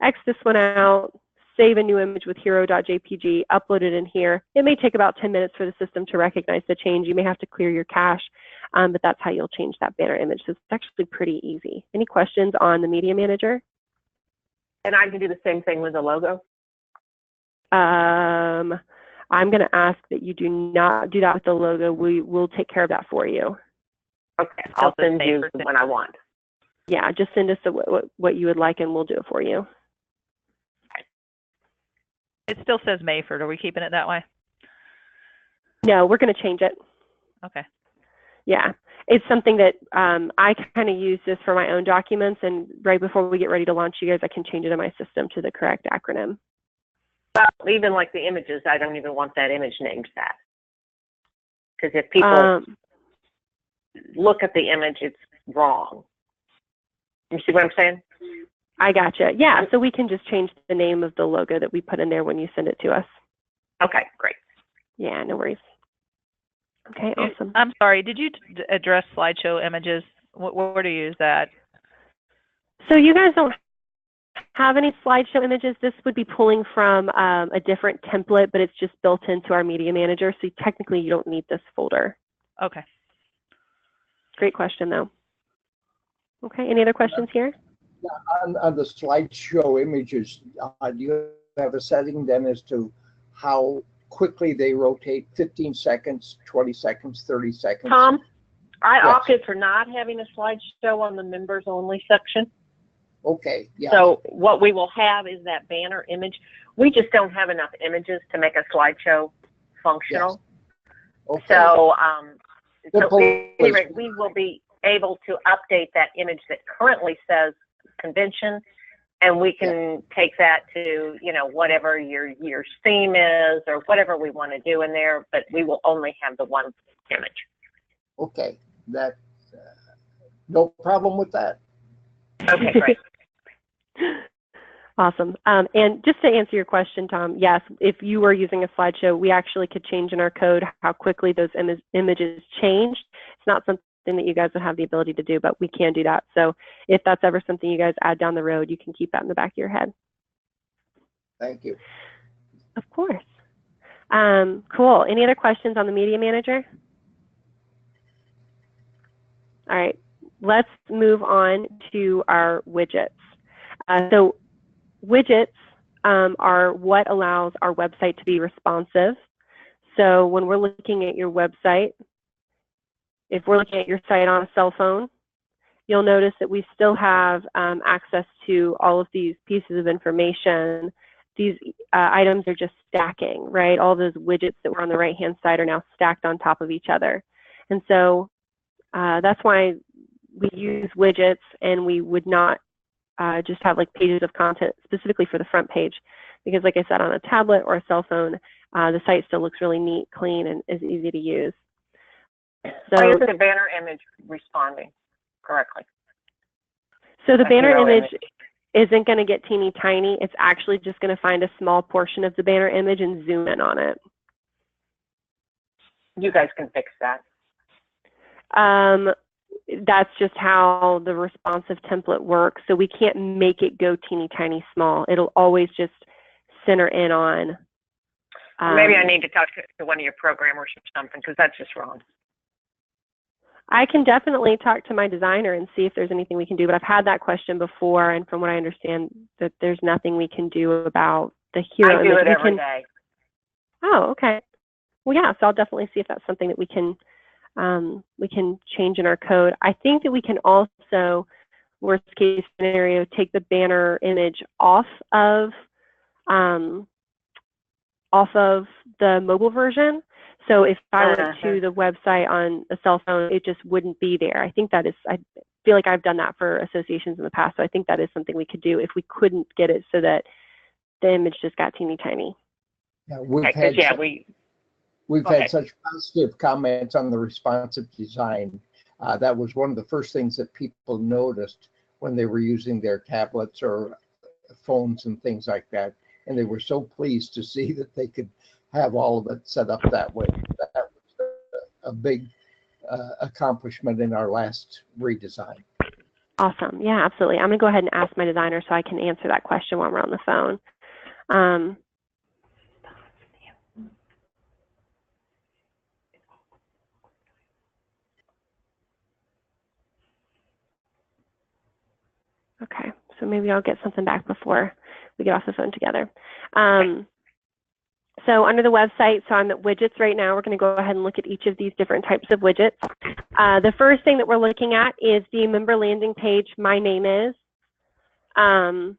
Speaker 1: X this one out, save a new image with hero.jpg, upload it in here. It may take about 10 minutes for the system to recognize the change. You may have to clear your cache, but that's how you'll change that banner image. So it's actually pretty easy. Any questions on the Media Manager?
Speaker 3: And I can do the same thing with the logo?
Speaker 1: I'm going to ask that you do not do that with the logo. We will take care of that for you.
Speaker 3: Okay, I'll send you the one I want.
Speaker 1: Yeah, just send us what you would like and we'll do it for you.
Speaker 4: It still says MOAHPERD. Are we keeping it that way?
Speaker 1: No, we're going to change it.
Speaker 4: Okay.
Speaker 1: Yeah, it's something that I kind of use this for my own documents, and right before we get ready to launch you guys, I can change it in my system to the correct acronym.
Speaker 3: Well, even like the images, I don't even want that image named that. Because if people look at the image, it's wrong. You see what I'm saying?
Speaker 1: I gotcha. Yeah, so we can just change the name of the logo that we put in there when you send it to us.
Speaker 3: Okay, great.
Speaker 1: Yeah, no worries. Okay, awesome.
Speaker 4: I'm sorry, did you address slideshow images? Where do you use that?
Speaker 1: So you guys don't have any slideshow images. This would be pulling from a different template, but it's just built into our Media Manager. So technically you don't need this folder.
Speaker 4: Okay.
Speaker 1: Great question though. Okay, any other questions here?
Speaker 2: On the slideshow images, do you have a setting then as to how quickly they rotate? 15 seconds, 20 seconds, 30 seconds?
Speaker 3: Tom, I
Speaker 2: Yes.
Speaker 3: opted for not having a slideshow on the members only section.
Speaker 2: Okay, yeah.
Speaker 3: So what we will have is that banner image. We just don't have enough images to make a slideshow functional.
Speaker 2: Yes. Okay.
Speaker 3: So,
Speaker 2: Anyway,
Speaker 3: we will be able to update that image that currently says convention, and we can take that to, you know, whatever your theme is or whatever we want to do in there, but we will only have the one image.
Speaker 2: Okay, that no problem with that.
Speaker 3: Okay, great.
Speaker 1: Awesome. And just to answer your question, Tom, yes, if you were using a slideshow, we actually could change in our code how quickly those images changed. It's not something that you guys would have the ability to do, but we can do that. So if that's ever something you guys add down the road, you can keep that in the back of your head.
Speaker 2: Thank you.
Speaker 1: Of course. Cool. Any other questions on the Media Manager? All right, let's move on to our widgets. So widgets are what allows our website to be responsive. So when we're looking at your website, if we're looking at your site on a cell phone, you'll notice that we still have access to all of these pieces of information. These items are just stacking, right? All those widgets that were on the right-hand side are now stacked on top of each other. And so that's why we use widgets, and we would not just have like pages of content specifically for the front page, because like I said, on a tablet or a cell phone, the site still looks really neat, clean, and is easy to use. So,
Speaker 3: Why isn't the banner image responding correctly?
Speaker 1: So the banner image
Speaker 3: image
Speaker 1: isn't going to get teeny tiny. It's actually just going to find a small portion of the banner image and zoom in on it.
Speaker 3: You guys can fix that.
Speaker 1: That's just how the responsive template works. So we can't make it go teeny tiny small. It'll always just center in on.
Speaker 3: Maybe I need to talk to one of your programmers or something, because that's just wrong.
Speaker 1: I can definitely talk to my designer and see if there's anything we can do, but I've had that question before, and from what I understand, that there's nothing we can do about the hero
Speaker 3: I do
Speaker 1: image.
Speaker 3: it every day.
Speaker 1: Oh, okay. Well, yeah, so I'll definitely see if that's something that we can change in our code. I think that we can also, worst case scenario, take the banner image off of the mobile version. So if I went to the website on a cell phone, it just wouldn't be there. I think that is, I feel like I've done that for associations in the past. So I think that is something we could do if we couldn't get it so that the image just got teeny tiny.
Speaker 2: Yeah, we've had such positive comments on the responsive design. That was one of the first things that people noticed when they were using their tablets or phones and things like that. And they were so pleased to see that they could have all of it set up that way. That was big accomplishment in our last redesign.
Speaker 1: Awesome. Yeah, absolutely. I'm going to go ahead and ask my designer so I can answer that question while we're on the phone. Okay, so maybe I'll get something back before we get off the phone together. So under the website, so I'm at widgets right now. We're going to go ahead and look at each of these different types of widgets. The first thing that we're looking at is the member landing page, My Name Is. And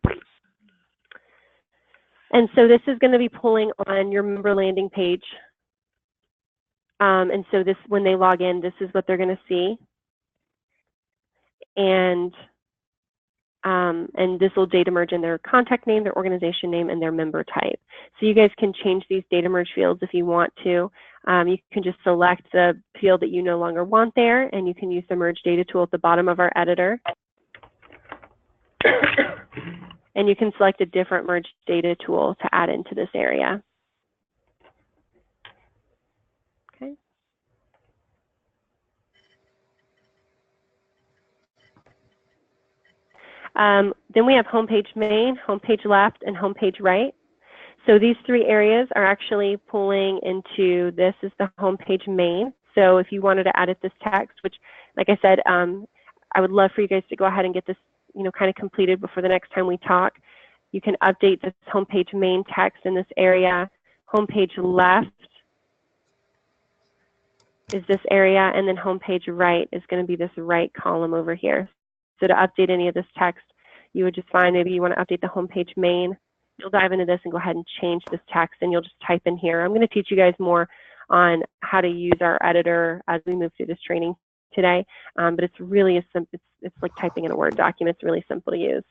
Speaker 1: so this is going to be pulling on your member landing page. And so this, when they log in, this is what they're going to see. And this will data merge in their contact name, their organization name, and their member type. So you guys can change these data merge fields if you want to. You can just select the field that you no longer want there, and you can use the merge data tool at the bottom of our editor. And you can select a different merge data tool to add into this area. Okay. Then we have homepage main, homepage left, and homepage right. So these three areas are actually pulling into, this is the homepage main. So if you wanted to edit this text, which, like I said, I would love for you guys to go ahead and get this, kind of completed before the next time we talk. You can update this homepage main text in this area. Homepage left is this area, and then homepage right is going to be this right column over here. So to update any of this text, you would just find maybe you want to update the homepage main. You'll dive into this and go ahead and change this text, and you'll just type in here. I'm going to teach you guys more on how to use our editor as we move through this training today, but it's really a simple. It's like typing in a Word document. It's really simple to use.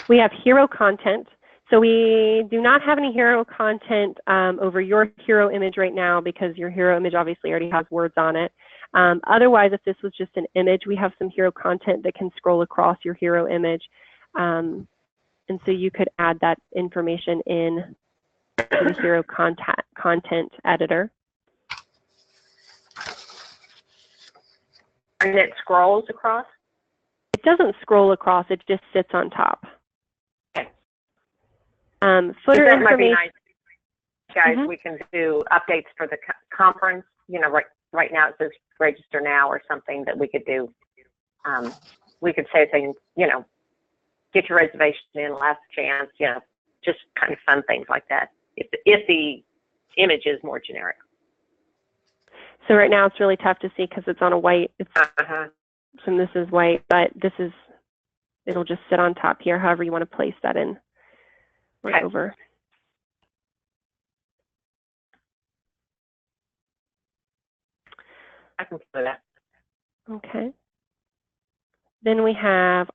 Speaker 1: We have hero content. So we do not have any hero content over your hero image right now because your hero image obviously already has words on it. Otherwise, if this was just an image, we have some hero content that can scroll across your hero image. And so you could add that information in to the hero content editor.
Speaker 3: And it scrolls across?
Speaker 1: It doesn't scroll across, it just sits on top.
Speaker 3: Okay.
Speaker 1: Footer
Speaker 3: that
Speaker 1: information.
Speaker 3: Might be nice, guys. We can do updates for the conference. Right now it says register now or something that we could do. We could say things, get your reservation in, last chance, just kind of fun things like that. If the image is more generic.
Speaker 1: So right now it's really tough to see because it's on a white. So this is white, but it'll just sit on top here. However you want to place that in, right over.
Speaker 3: I can do that.
Speaker 1: Okay. Then we have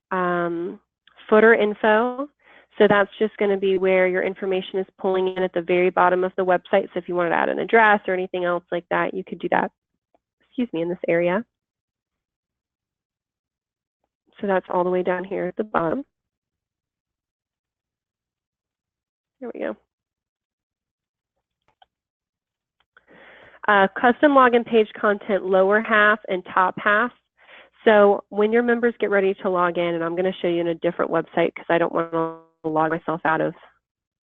Speaker 1: footer info. So that's just going to be where your information is pulling in at the very bottom of the website. So if you wanted to add an address or anything else like that, you could do that, in this area. So that's all the way down here at the bottom. There we go. Custom login page content, lower half and top half. So when your members get ready to log in, and I'm going to show you in a different website because I don't want to log myself out of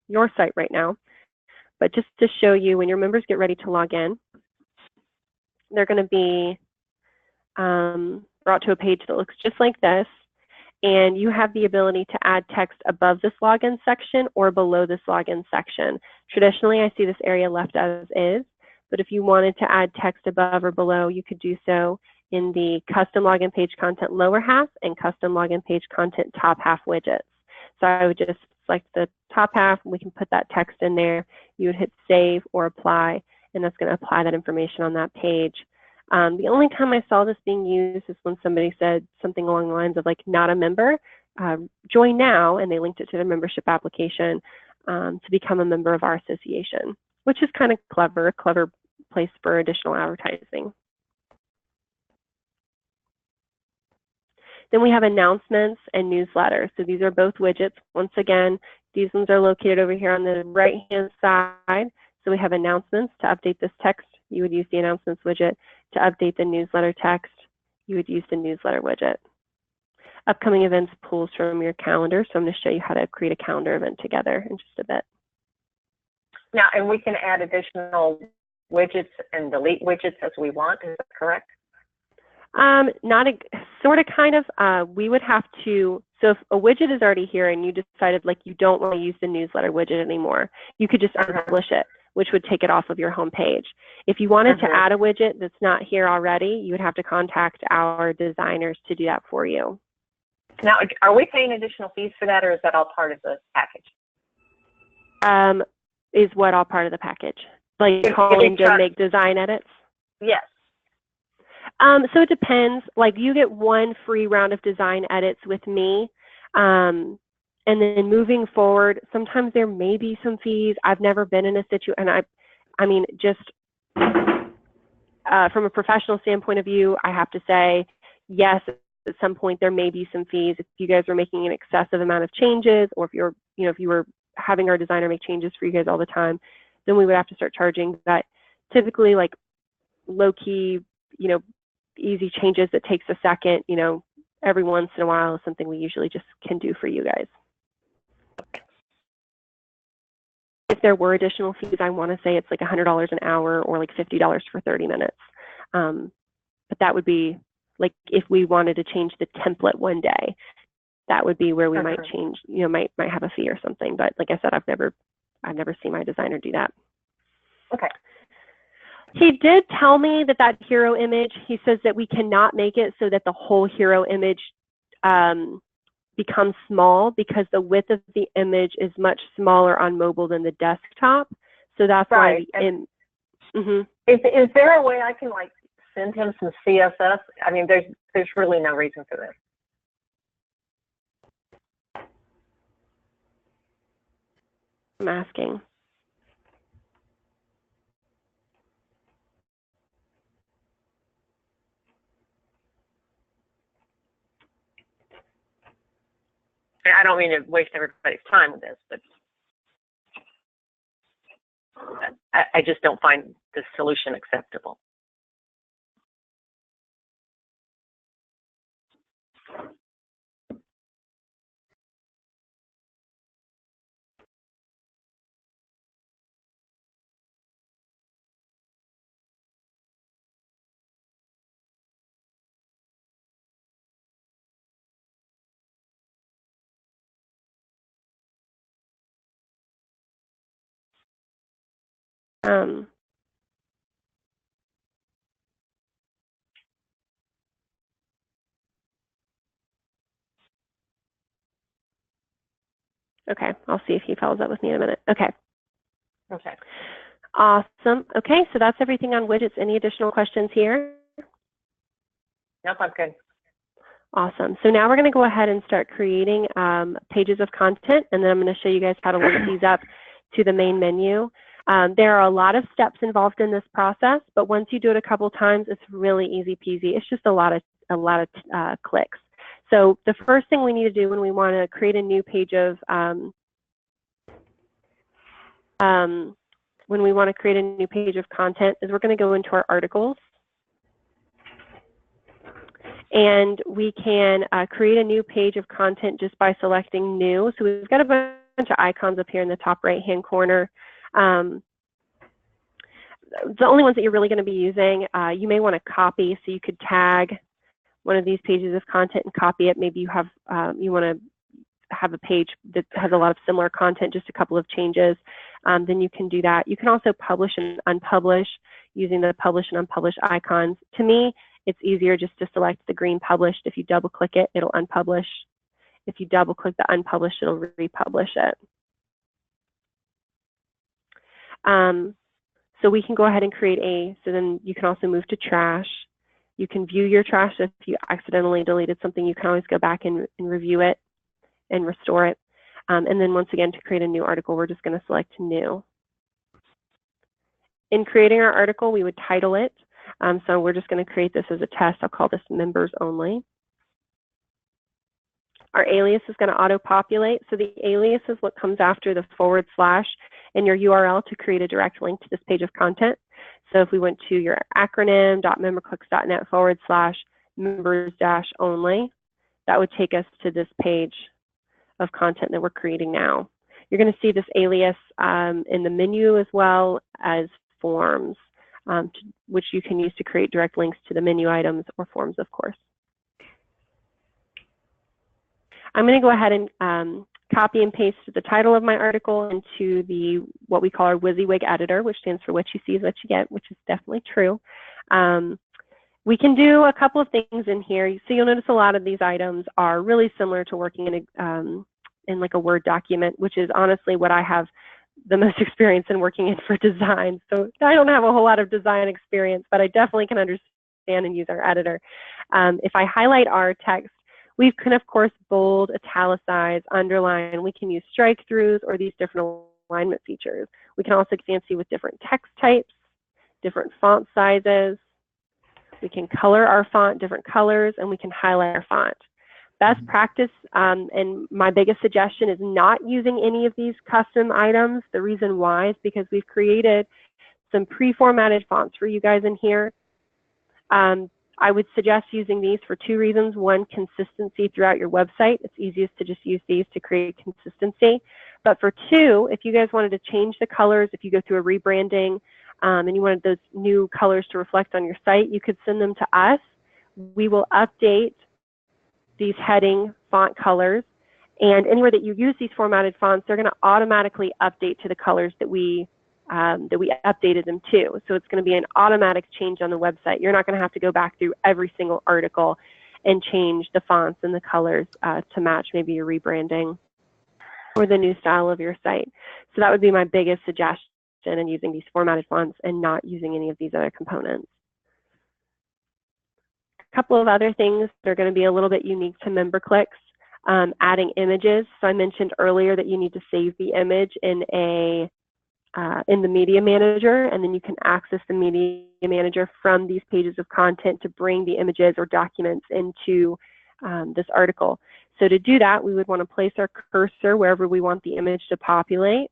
Speaker 1: your site right now, but just to show you, when your members get ready to log in, they're going to be brought to a page that looks just like this, and you have the ability to add text above this login section or below this login section. Traditionally, I see this area left as is, but if you wanted to add text above or below, you could do so in the custom login page content lower half and custom login page content top half widgets. So I would just select the top half, and we can put that text in there. You would hit save or apply, and that's going to apply that information on that page. The only time I saw this being used is when somebody said something along the lines of like, not a member, join now, and they linked it to their membership application to become a member of our association, which is kind of clever, a clever place for additional advertising. Then we have announcements and newsletters. So these are both widgets. Once again, These ones are located over here on the right-hand side. So we have announcements. To update this text, you would use the announcements widget. To update the newsletter text, you would use the newsletter widget. Upcoming events pulls from your calendar. So I'm going to show you how to create a calendar event together in just a bit.
Speaker 3: Now, and we can add additional widgets and delete widgets as we want, is that correct?
Speaker 1: Not a, sort of, kind of. We would have to, so if a widget is already here and you decided like you don't want to use the newsletter widget anymore, you could just unpublish it, which would take it off of your home page. If you wanted to add a widget that's not here already, you would have to contact our designers to do that for you.
Speaker 3: Now, are we paying additional fees for that, or is that all part of the package?
Speaker 1: Is what all part of the package? Like calling to make design edits?
Speaker 3: Yes.
Speaker 1: So it depends. Like you get one free round of design edits with me. And then moving forward, sometimes there may be some fees. I've never been in a situation, and I mean, just from a professional standpoint of view, I have to say, yes, at some point there may be some fees if you guys are making an excessive amount of changes, or if you're, if you were having our designer make changes for you guys all the time, then we would have to start charging. But typically, like low key, easy changes that takes a second, every once in a while is something we usually just can do for you guys. If there were additional fees, I want to say it's like $100 an hour or like $50 for 30 minutes. But that would be like if we wanted to change the template one day, that would be where we might change, might have a fee or something. But like I said, I've never seen my designer do that.
Speaker 3: Okay.
Speaker 1: He did tell me that hero image, he says that we cannot make it so that the whole hero image becomes small, because the width of the image is much smaller on mobile than the desktop. So that's why. Is
Speaker 3: there a way I can like send him some CSS? I mean, there's really no reason for this.
Speaker 1: I'm asking.
Speaker 3: I don't mean to waste everybody's time with this, but I just don't find this solution acceptable.
Speaker 1: Okay, I'll see if he follows up with me in a minute. Okay.
Speaker 3: Okay.
Speaker 1: Awesome. Okay, so that's everything on widgets. Any additional questions here?
Speaker 3: Nope, I'm good.
Speaker 1: Awesome. So now we're going to go ahead and start creating pages of content, and then I'm going to show you guys how to link these up to the main menu. There are a lot of steps involved in this process, but once you do it a couple times, it's really easy peasy. It's just a lot of clicks. So the first thing we need to do when we want to create a new page of content is we're going to go into our articles, and we can create a new page of content just by selecting new. So we've got a bunch of icons up here in the top right-hand corner. The only ones that you're really going to be using, you may want to copy, so you could tag one of these pages of content and copy it. Maybe you have you want to have a page that has a lot of similar content, just a couple of changes, then you can do that. You can also publish and unpublish using the publish and unpublish icons. To me, it's easier just to select the green published. If you double click it, it'll unpublish. If you double click the unpublished, it'll republish it. So we can go ahead and create so then you can also move to trash. You can view your trash. If you accidentally deleted something, you can always go back and review it and restore it. And then once again, to create a new article, we're just going to select new. In creating our article, we would title it. So we're just going to create this as a test. I'll call this members only. our alias is going to auto-populate. So the alias is what comes after the / in your URL to create a direct link to this page of content. So if we went to your acronym.memberclicks.net / members-only, that would take us to this page of content that we're creating now. You're going to see this alias in the menu as well as forms, which you can use to create direct links to the menu items or forms, of course. I'm going to go ahead and copy and paste the title of my article into what we call our WYSIWYG editor, which stands for what you see is what you get, which is definitely true. We can do a couple of things in here. So you'll notice a lot of these items are really similar to working in like a Word document, which is honestly what I have the most experience in working in for design. So I don't have a whole lot of design experience, but I definitely can understand and use our editor. If I highlight our text, we can, of course, bold, italicize, underline. We can use strike-throughs or these different alignment features. We can also get fancy with different text types, different font sizes. We can color our font different colors, and we can highlight our font. Best practice, and my biggest suggestion is not using any of these custom items. The reason why is because we've created some pre-formatted fonts for you guys in here. I would suggest using these for 2 reasons. One, consistency throughout your website. It's easiest to just use these to create consistency. But for 2, if you guys wanted to change the colors, if you go through a rebranding and you wanted those new colors to reflect on your site, you could send them to us. We will update these heading font colors. And anywhere that you use these formatted fonts, they're going to automatically update to the colors that we updated them to. So it's going to be an automatic change on the website. You're not going to have to go back through every single article and change the fonts and the colors to match maybe your rebranding or the new style of your site. So that would be my biggest suggestion in using these formatted fonts and not using any of these other components. A couple of other things that are going to be a little bit unique to MemberClicks, adding images. So I mentioned earlier that you need to save the image in the Media Manager, and then you can access the Media Manager from these pages of content to bring the images or documents into this article. So to do that, we would want to place our cursor wherever we want the image to populate.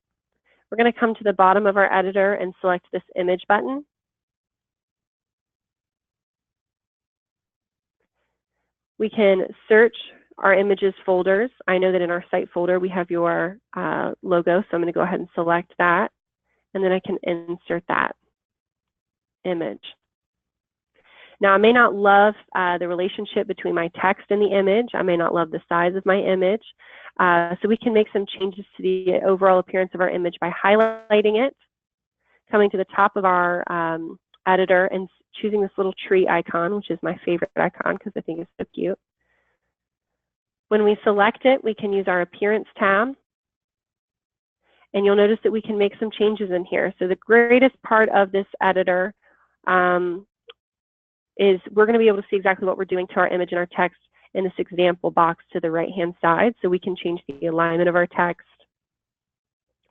Speaker 1: We're going to come to the bottom of our editor and select this image button. We can search our images folders. I know that in our site folder we have your logo, so I'm going to go ahead and select that. And then I can insert that image. Now, I may not love the relationship between my text and the image. I may not love the size of my image. So we can make some changes to the overall appearance of our image by highlighting it, coming to the top of our editor and choosing this little tree icon, which is my favorite icon because I think it's so cute. When we select it, we can use our Appearance tab. And you'll notice that we can make some changes in here. So the greatest part of this editor is we're going to be able to see exactly what we're doing to our image and our text in this example box to the right-hand side. So we can change the alignment of our text.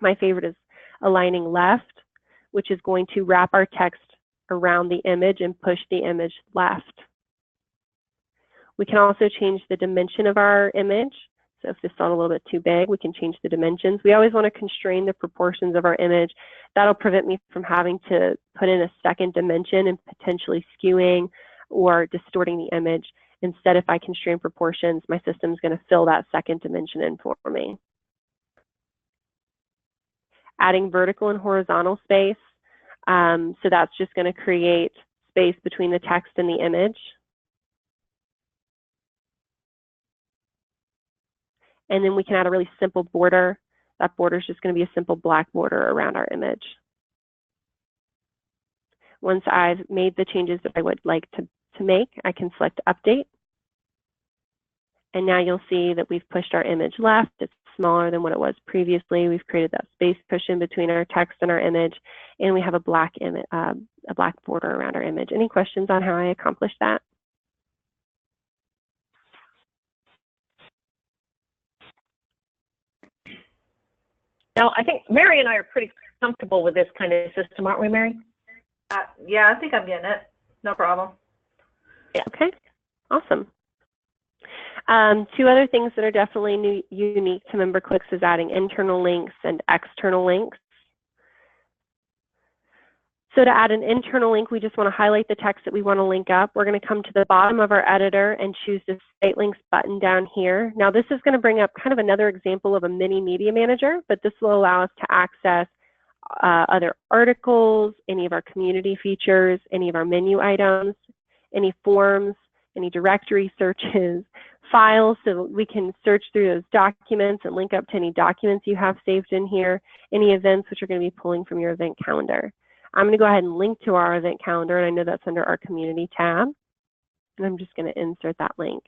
Speaker 1: My favorite is aligning left, which is going to wrap our text around the image and push the image left. We can also change the dimension of our image. So if this felt a little bit too big, we can change the dimensions. We always want to constrain the proportions of our image. That'll prevent me from having to put in a second dimension and potentially skewing or distorting the image. Instead, if I constrain proportions, my system's going to fill that second dimension in for me. Adding vertical and horizontal space. So that's just going to create space between the text and the image. And then we can add a really simple border. That border is just going to be a simple black border around our image. Once I've made the changes that I would like to make, I can select Update. And now you'll see that we've pushed our image left. It's smaller than what it was previously. We've created that space cushion between our text and our image, and we have a black border around our image. Any questions on how I accomplished that?
Speaker 3: Now, I think Mary and I are pretty comfortable with this kind of system, aren't we, Mary?
Speaker 5: Yeah, I think I'm getting it. No problem.
Speaker 3: Yeah.
Speaker 1: Okay, awesome. Two other things that are definitely unique to MemberClicks is adding internal links and external links. So to add an internal link, we just want to highlight the text that we want to link up. We're going to come to the bottom of our editor and choose the Site Links button down here. Now this is going to bring up kind of another example of a mini media manager, but this will allow us to access other articles, any of our community features, any of our menu items, any forms, any directory searches, files, so we can search through those documents and link up to any documents you have saved in here, any events which are going to be pulling from your event calendar. I'm going to go ahead and link to our event calendar, and I know that's under our community tab, and I'm just going to insert that link.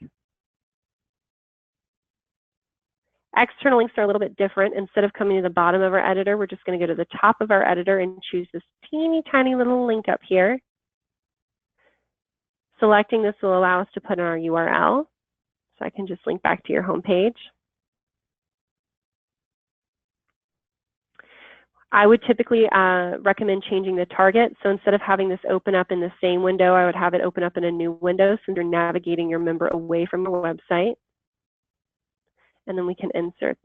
Speaker 1: External links are a little bit different. Instead of coming to the bottom of our editor, we're just going to go to the top of our editor and choose this teeny tiny little link up here. Selecting this will allow us to put in our URL. So I can just link back to your home page. I would typically recommend changing the target. So instead of having this open up in the same window, I would have it open up in a new window since you're navigating your member away from the website. And then we can insert.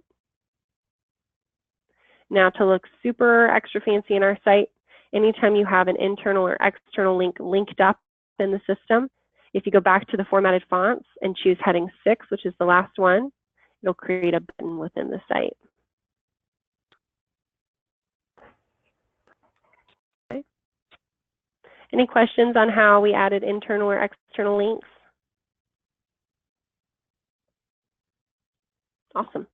Speaker 1: Now to look super extra fancy in our site, anytime you have an internal or external link linked up in the system, if you go back to the formatted fonts and choose heading 6, which is the last one, it'll create a button within the site. Okay. Any questions on how we added internal or external links? Awesome.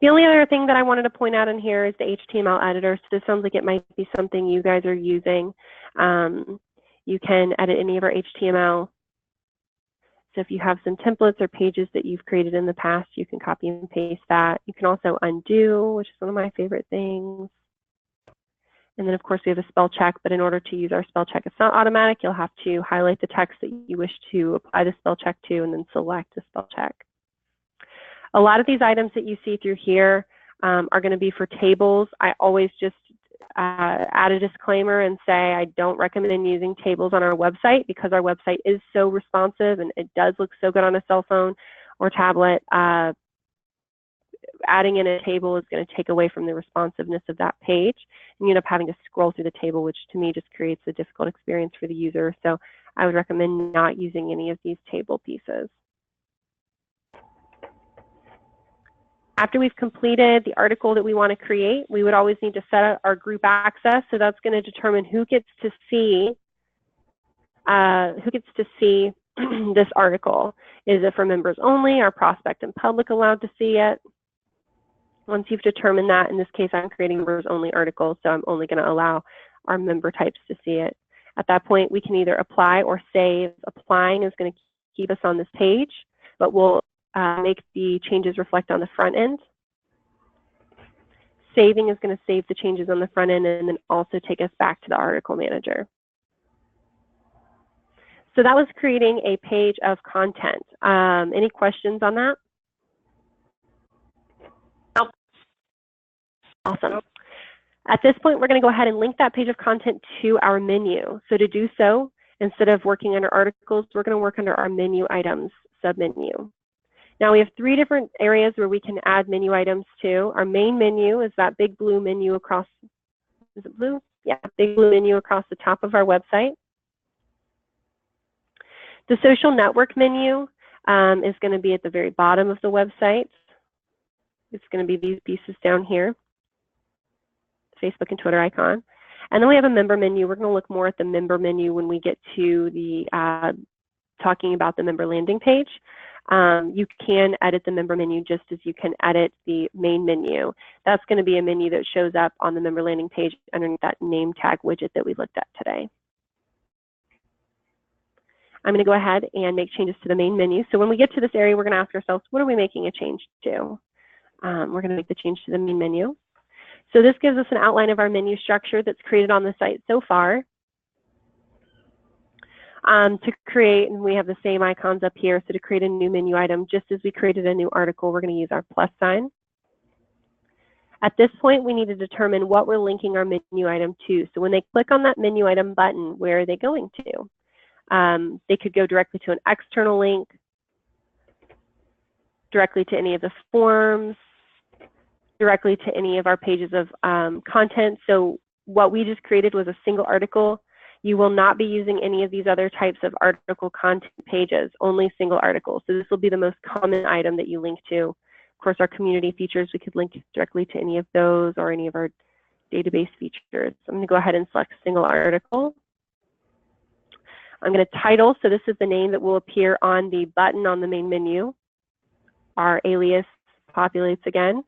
Speaker 1: The only other thing that I wanted to point out in here is the HTML editor. So this sounds like it might be something you guys are using. You can edit any of our HTML. So if you have some templates or pages that you've created in the past, you can copy and paste that. You can also undo, which is one of my favorite things. And then of course we have a spell check, but in order to use our spell check, it's not automatic. You'll have to highlight the text that you wish to apply the spell check to and then select the spell check. A lot of these items that you see through here are going to be for tables. I always just add a disclaimer and say I don't recommend using tables on our website because our website is so responsive and it does look so good on a cell phone or tablet. Adding in a table is going to take away from the responsiveness of that page, and you end up having to scroll through the table, which to me just creates a difficult experience for the user. So I would recommend not using any of these table pieces. After we've completed the article that we want to create, we would always need to set up our group access. So that's going to determine who gets to see this article. Is it for members only? Are prospect and public allowed to see it? Once you've determined that, in this case, I'm creating members only articles, so I'm only going to allow our member types to see it. At that point, we can either apply or save. Applying is going to keep us on this page, but we'll make the changes reflect on the front end. Saving is going to save the changes on the front end and then also take us back to the article manager. So that was creating a page of content. Any questions on that?
Speaker 3: Nope.
Speaker 1: Awesome. At this point, we're going to go ahead and link that page of content to our menu. So to do so, instead of working under articles, we're going to work under our menu items submenu. Now we have 3 different areas where we can add menu items to. Our main menu is that big blue menu across, is it blue? Yeah, big blue menu across the top of our website. The social network menu is going to be at the very bottom of the website. It's going to be these pieces down here, Facebook and Twitter icon. And then we have a member menu. We're going to look more at the member menu when we get to the talking about the member landing page. You can edit the member menu just as you can edit the main menu. That's going to be a menu that shows up on the member landing page underneath that name tag widget that we looked at today. I'm going to go ahead and make changes to the main menu. So when we get to this area, we're going to ask ourselves, what are we making a change to? We're going to make the change to the main menu. So this gives us an outline of our menu structure that's created on the site so far. To create, and we have the same icons up here, so to create a new menu item, just as we created a new article, we're going to use our plus sign. At this point, we need to determine what we're linking our menu item to. So when they click on that menu item button, where are they going to? They could go directly to an external link, directly to any of the forms, directly to any of our pages of content. So what we just created was a single article. You will not be using any of these other types of article content pages, only single articles. So this will be the most common item that you link to. Of course, our community features, we could link directly to any of those or any of our database features. I'm going to go ahead and select single article. I'm going to title, so this is the name that will appear on the button on the main menu. Our alias populates again.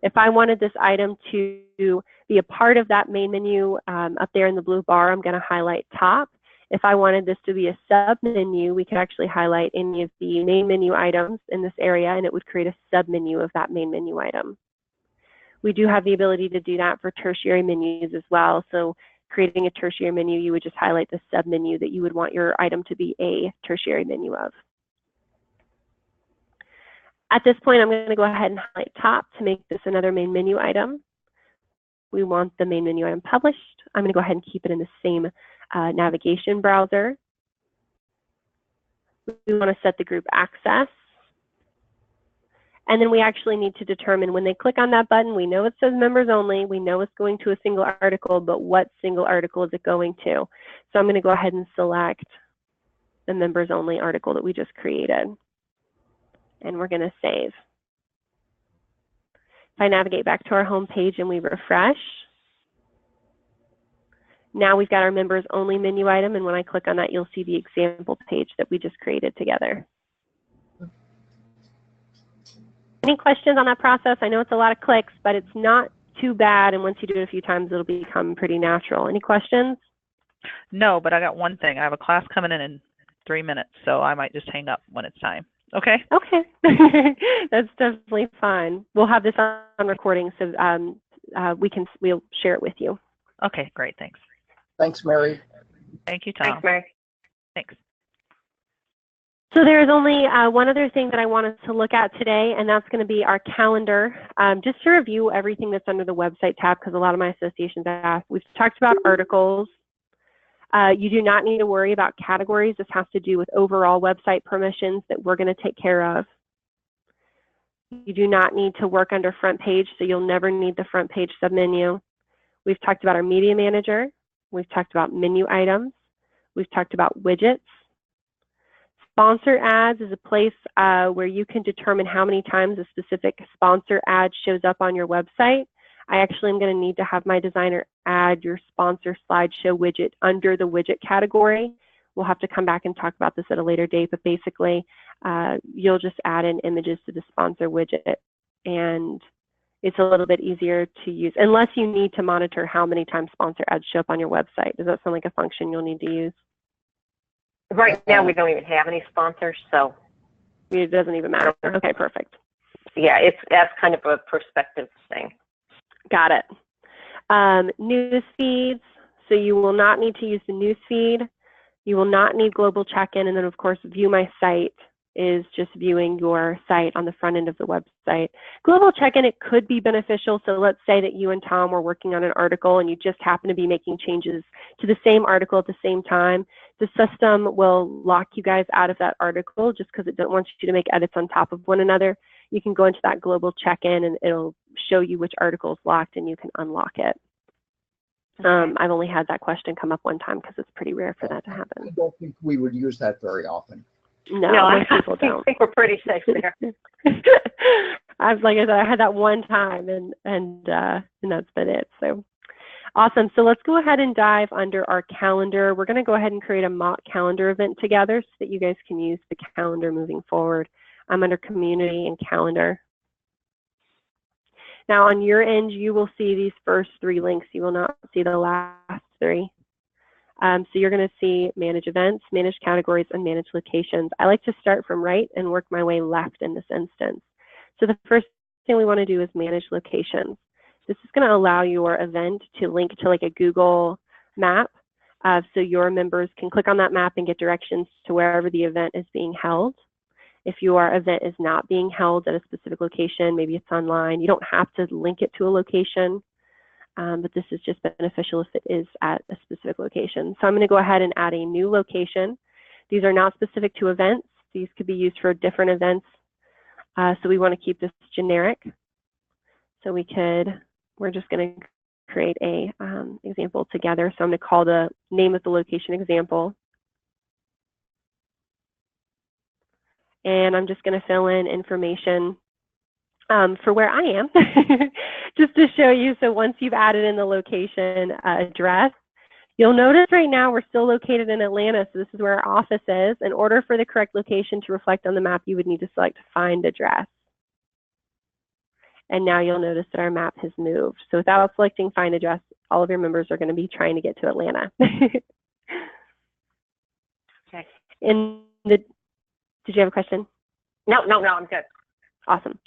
Speaker 1: If I wanted this item to be a part of that main menu up there in the blue bar, I'm going to highlight top. If I wanted this to be a sub-menu, we could actually highlight any of the main menu items in this area, and it would create a sub-menu of that main menu item. We do have the ability to do that for tertiary menus as well. So creating a tertiary menu, you would just highlight the sub-menu that you would want your item to be a tertiary menu of. At this point, I'm going to go ahead and highlight top to make this another main menu item. We want the main menu item published. I'm going to go ahead and keep it in the same navigation browser. We want to set the group access. And then we actually need to determine when they click on that button, we know it says members only, we know it's going to a single article, but what single article is it going to? So I'm going to go ahead and select the members only article that we just created. And we're going to save. If I navigate back to our home page and we refresh, now we've got our members only menu item, and when I click on that, you'll see the example page that we just created together. Any questions on that process? I know it's a lot of clicks, but it's not too bad, and once you do it a few times, it'll become pretty natural. Any questions?
Speaker 4: No, but I got one thing. I have a class coming in 3 minutes, so I might just hang up when it's time. Okay?
Speaker 1: Okay. That's definitely fine. We'll have this on recording, so we'll share it with you.
Speaker 4: Okay, great. Thanks.
Speaker 2: Thanks, Mary.
Speaker 4: Thank you, Tom.
Speaker 3: Thanks, Mary.
Speaker 4: Thanks.
Speaker 1: So there's only one other thing that I wanted to look at today, and that's going to be our calendar. Just to review everything that's under the website tab, because a lot of my associations ask. We've talked about articles. You do not need to worry about categories. This has to do with overall website permissions that we're going to take care of. You do not need to work under front page, so you'll never need the front page submenu. We've talked about our media manager. We've talked about menu items. We've talked about widgets. Sponsor ads is a place where you can determine how many times a specific sponsor ad shows up on your website. I actually am going to need to have my designer add your sponsor slideshow widget under the widget category. We'll have to come back and talk about this at a later date, but basically you'll just add in images to the sponsor widget, and it's a little bit easier to use, unless you need to monitor how many times sponsor ads show up on your website. Does that sound like a function you'll need to use?
Speaker 3: Right now, we don't even have any sponsors, so.
Speaker 1: It doesn't even matter. Okay, perfect.
Speaker 3: Yeah, that's kind of a perspective thing.
Speaker 1: Got it. News feeds. So you will not need to use the news feed. You will not need global check-in. And then, of course, view my site is just viewing your site on the front end of the website. Global check-in, it could be beneficial. So let's say that you and Tom were working on an article and you just happen to be making changes to the same article at the same time. The system will lock you guys out of that article just because it doesn't want you to make edits on top of one another. You can go into that global check-in and it'll show you which article is locked and you can unlock it. I've only had that question come up one time because it's pretty rare for that to happen.
Speaker 2: I don't think we would use that very often.
Speaker 1: No, most people don't.
Speaker 3: I think we're pretty safe there.
Speaker 1: Like I said, I had that one time, and that's been it. So awesome. So let's go ahead and dive under our calendar. We're going to go ahead and create a mock calendar event together so that you guys can use the calendar moving forward. I'm under community and calendar. Now on your end, you will see these first 3 links. You will not see the last 3. So you're going to see manage events, manage categories, and manage locations. I like to start from right and work my way left in this instance. So the first thing we want to do is manage locations. This is going to allow your event to link to like a Google map. So your members can click on that map and get directions to wherever the event is being held. If your event is not being held at a specific location, maybe it's online, you don't have to link it to a location. But this is just beneficial if it is at a specific location. So I'm going to go ahead and add a new location. These are not specific to events. These could be used for different events. So we want to keep this generic. So we're just going to create a example together. So I'm going to call the name of the location example. And I'm just going to fill in information for where I am, just to show you. So once you've added in the location address, you'll notice right now we're still located in Atlanta, so this is where our office is. In order for the correct location to reflect on the map, you would need to select Find Address. And now you'll notice that our map has moved. So without selecting Find Address, all of your members are going to be trying to get to Atlanta.
Speaker 3: Okay.
Speaker 1: Did you have a question?
Speaker 3: No, I'm good.
Speaker 1: Awesome.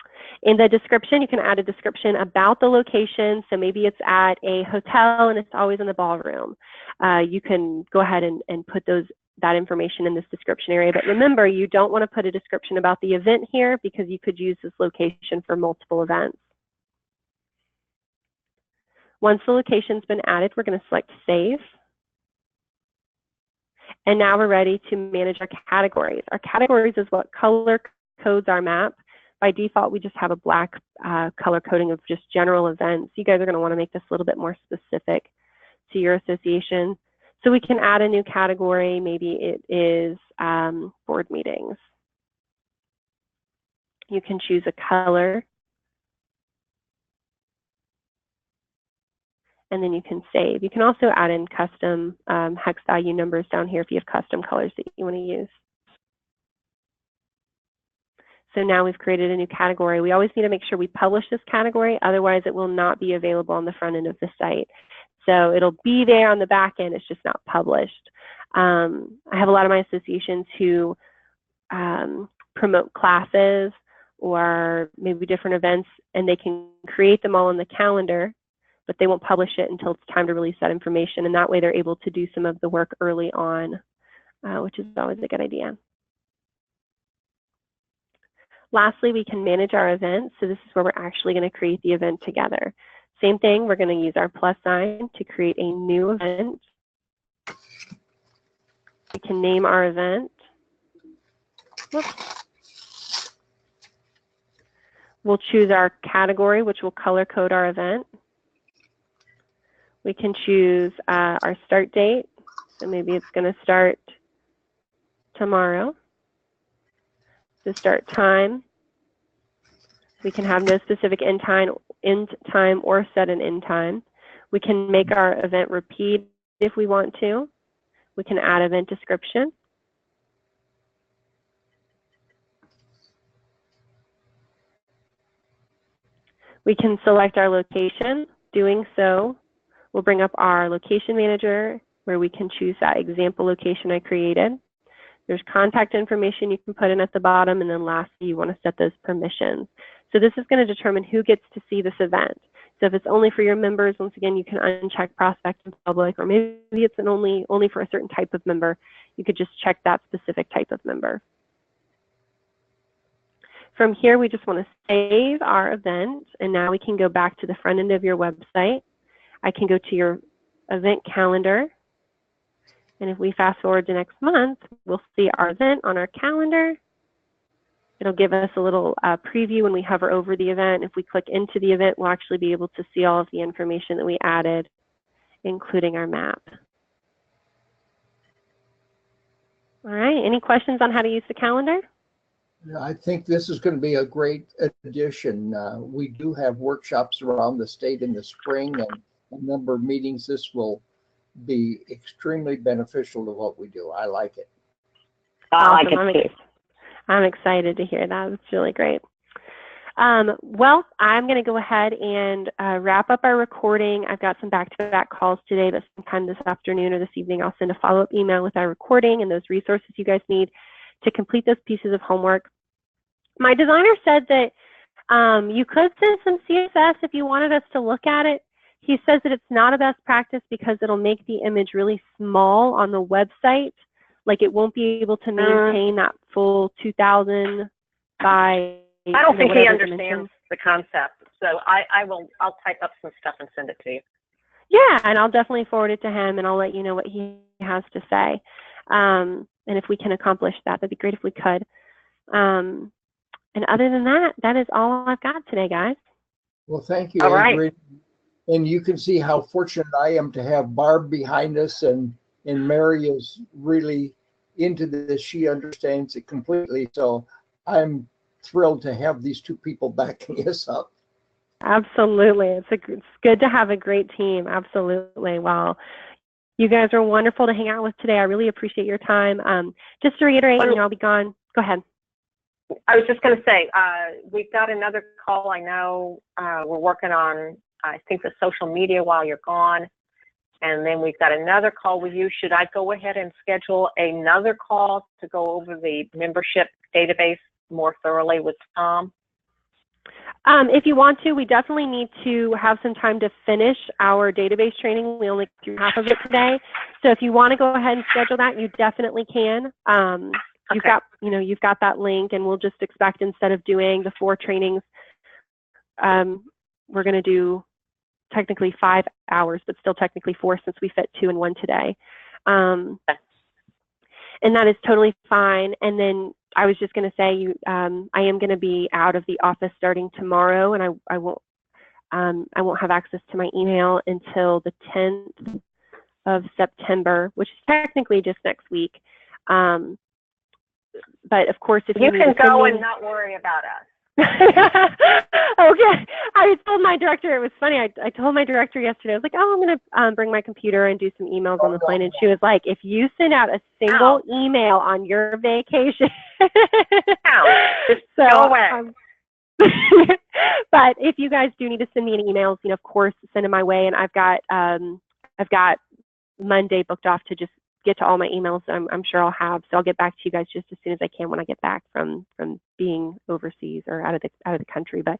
Speaker 1: In the description, you can add a description about the location. So maybe it's at a hotel and it's always in the ballroom. You can go ahead and put that information in this description area. But remember, you don't want to put a description about the event here because you could use this location for multiple events. Once the location's been added, we're going to select Save. And now we're ready to manage our categories. Our categories is what color codes our map. By default, we just have a black color coding of just general events. You guys are going to want to make this a little bit more specific to your association. So we can add a new category. Maybe it is board meetings. You can choose a color. And then you can save. You can also add in custom hex value numbers down here if you have custom colors that you want to use. So now we've created a new category. We always need to make sure we publish this category, otherwise it will not be available on the front end of the site. So it'll be there on the back end, it's just not published. I have a lot of my associations who promote classes or maybe different events, and they can create them all on the calendar, but they won't publish it until it's time to release that information. And that way they're able to do some of the work early on, which is always a good idea. Lastly, we can manage our events. So this is where we're actually going to create the event together. Same thing, we're going to use our plus sign to create a new event. We can name our event. Whoops. We'll choose our category, which will color code our event. We can choose our start date. So maybe it's going to start tomorrow. The start time. We can have no specific end time or set an end time. We can make our event repeat if we want to. We can add event description. We can select our location. Doing so will bring up our location manager where we can choose that example location I created. There's contact information you can put in at the bottom, and then lastly, you want to set those permissions. So this is going to determine who gets to see this event. So if it's only for your members, once again, you can uncheck prospect and public, or maybe it's only for a certain type of member. You could just check that specific type of member. From here, we just want to save our event, and now we can go back to the front end of your website. I can go to your event calendar. And if we fast forward to next month, we'll see our event on our calendar. It'll give us a little preview when we hover over the event. If we click into the event, we'll actually be able to see all of the information that we added, including our map. All right, any questions on how to use the calendar?
Speaker 2: I think this is going to be a great addition. We do have workshops around the state in the spring and a number of meetings. This will be extremely beneficial to what we do. I like it.
Speaker 3: I like it too.
Speaker 1: I'm excited to hear that. It's really great. Well, I'm going to go ahead and wrap up our recording. I've got some back-to-back calls today, but sometime this afternoon or this evening, I'll send a follow-up email with our recording and those resources you guys need to complete those pieces of homework. My designer said that you could send some CSS if you wanted us to look at it. He says that it's not a best practice because it'll make the image really small on the website. Like it won't be able to maintain that full 2000 by.
Speaker 3: I don't think he understands the concept, so I'll type up some stuff and send it to you.
Speaker 1: Yeah, and I'll definitely forward it to him, and I'll let you know what he has to say. And if we can accomplish that, that'd be great if we could. And other than that, that is all I've got today, guys.
Speaker 2: Well, thank you,
Speaker 3: All right.
Speaker 2: Adrian. And you can see how fortunate I am to have Barb behind us, and Mary is really into this. She understands it completely. So I'm thrilled to have these two people backing us up.
Speaker 1: Absolutely. It's good to have a great team. Absolutely. Well, you guys are wonderful to hang out with today. I really appreciate your time. Just to reiterate, I'll be gone. Go ahead.
Speaker 3: I was just going to say, we've got another call. I know we're working on, I think, the social media while you're gone. And then we've got another call with you. Should I go ahead and schedule another call to go over the membership database more thoroughly with Tom?
Speaker 1: If you want to, we definitely need to have some time to finish our database training. We only got through half of it today. So if you want to go ahead and schedule that, you definitely can. You've got that link, and we'll just expect, instead of doing the 4 trainings, we're going to do technically 5 hours, but still technically 4, since we fit 2 in 1 today. And that is totally fine. And then I was just going to say, I am going to be out of the office starting tomorrow, and I won't have access to my email until the 10th of September, which is technically just next week. But of course, if you
Speaker 3: can go and not worry about us.
Speaker 1: Okay. I told my director, it was funny, I told my director yesterday, I was like, oh, I'm going to bring my computer and do some emails on the plane. And she was like, if you send out a single email on your vacation.
Speaker 3: Just go away.
Speaker 1: But if you guys do need to send me any emails, of course, send them my way. And I've got Monday booked off to just get to all my emails that I'm sure I'll have. So I'll get back to you guys just as soon as I can when I get back from being overseas or out of the country. But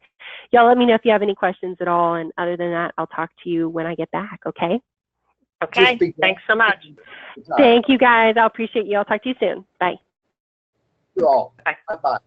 Speaker 1: y'all let me know if you have any questions at all. And other than that, I'll talk to you when I get back. Okay.
Speaker 3: Okay. Thanks so much.
Speaker 1: Thank you, guys. I'll appreciate you. I'll talk to you soon. Bye.
Speaker 2: You all. Bye. Bye.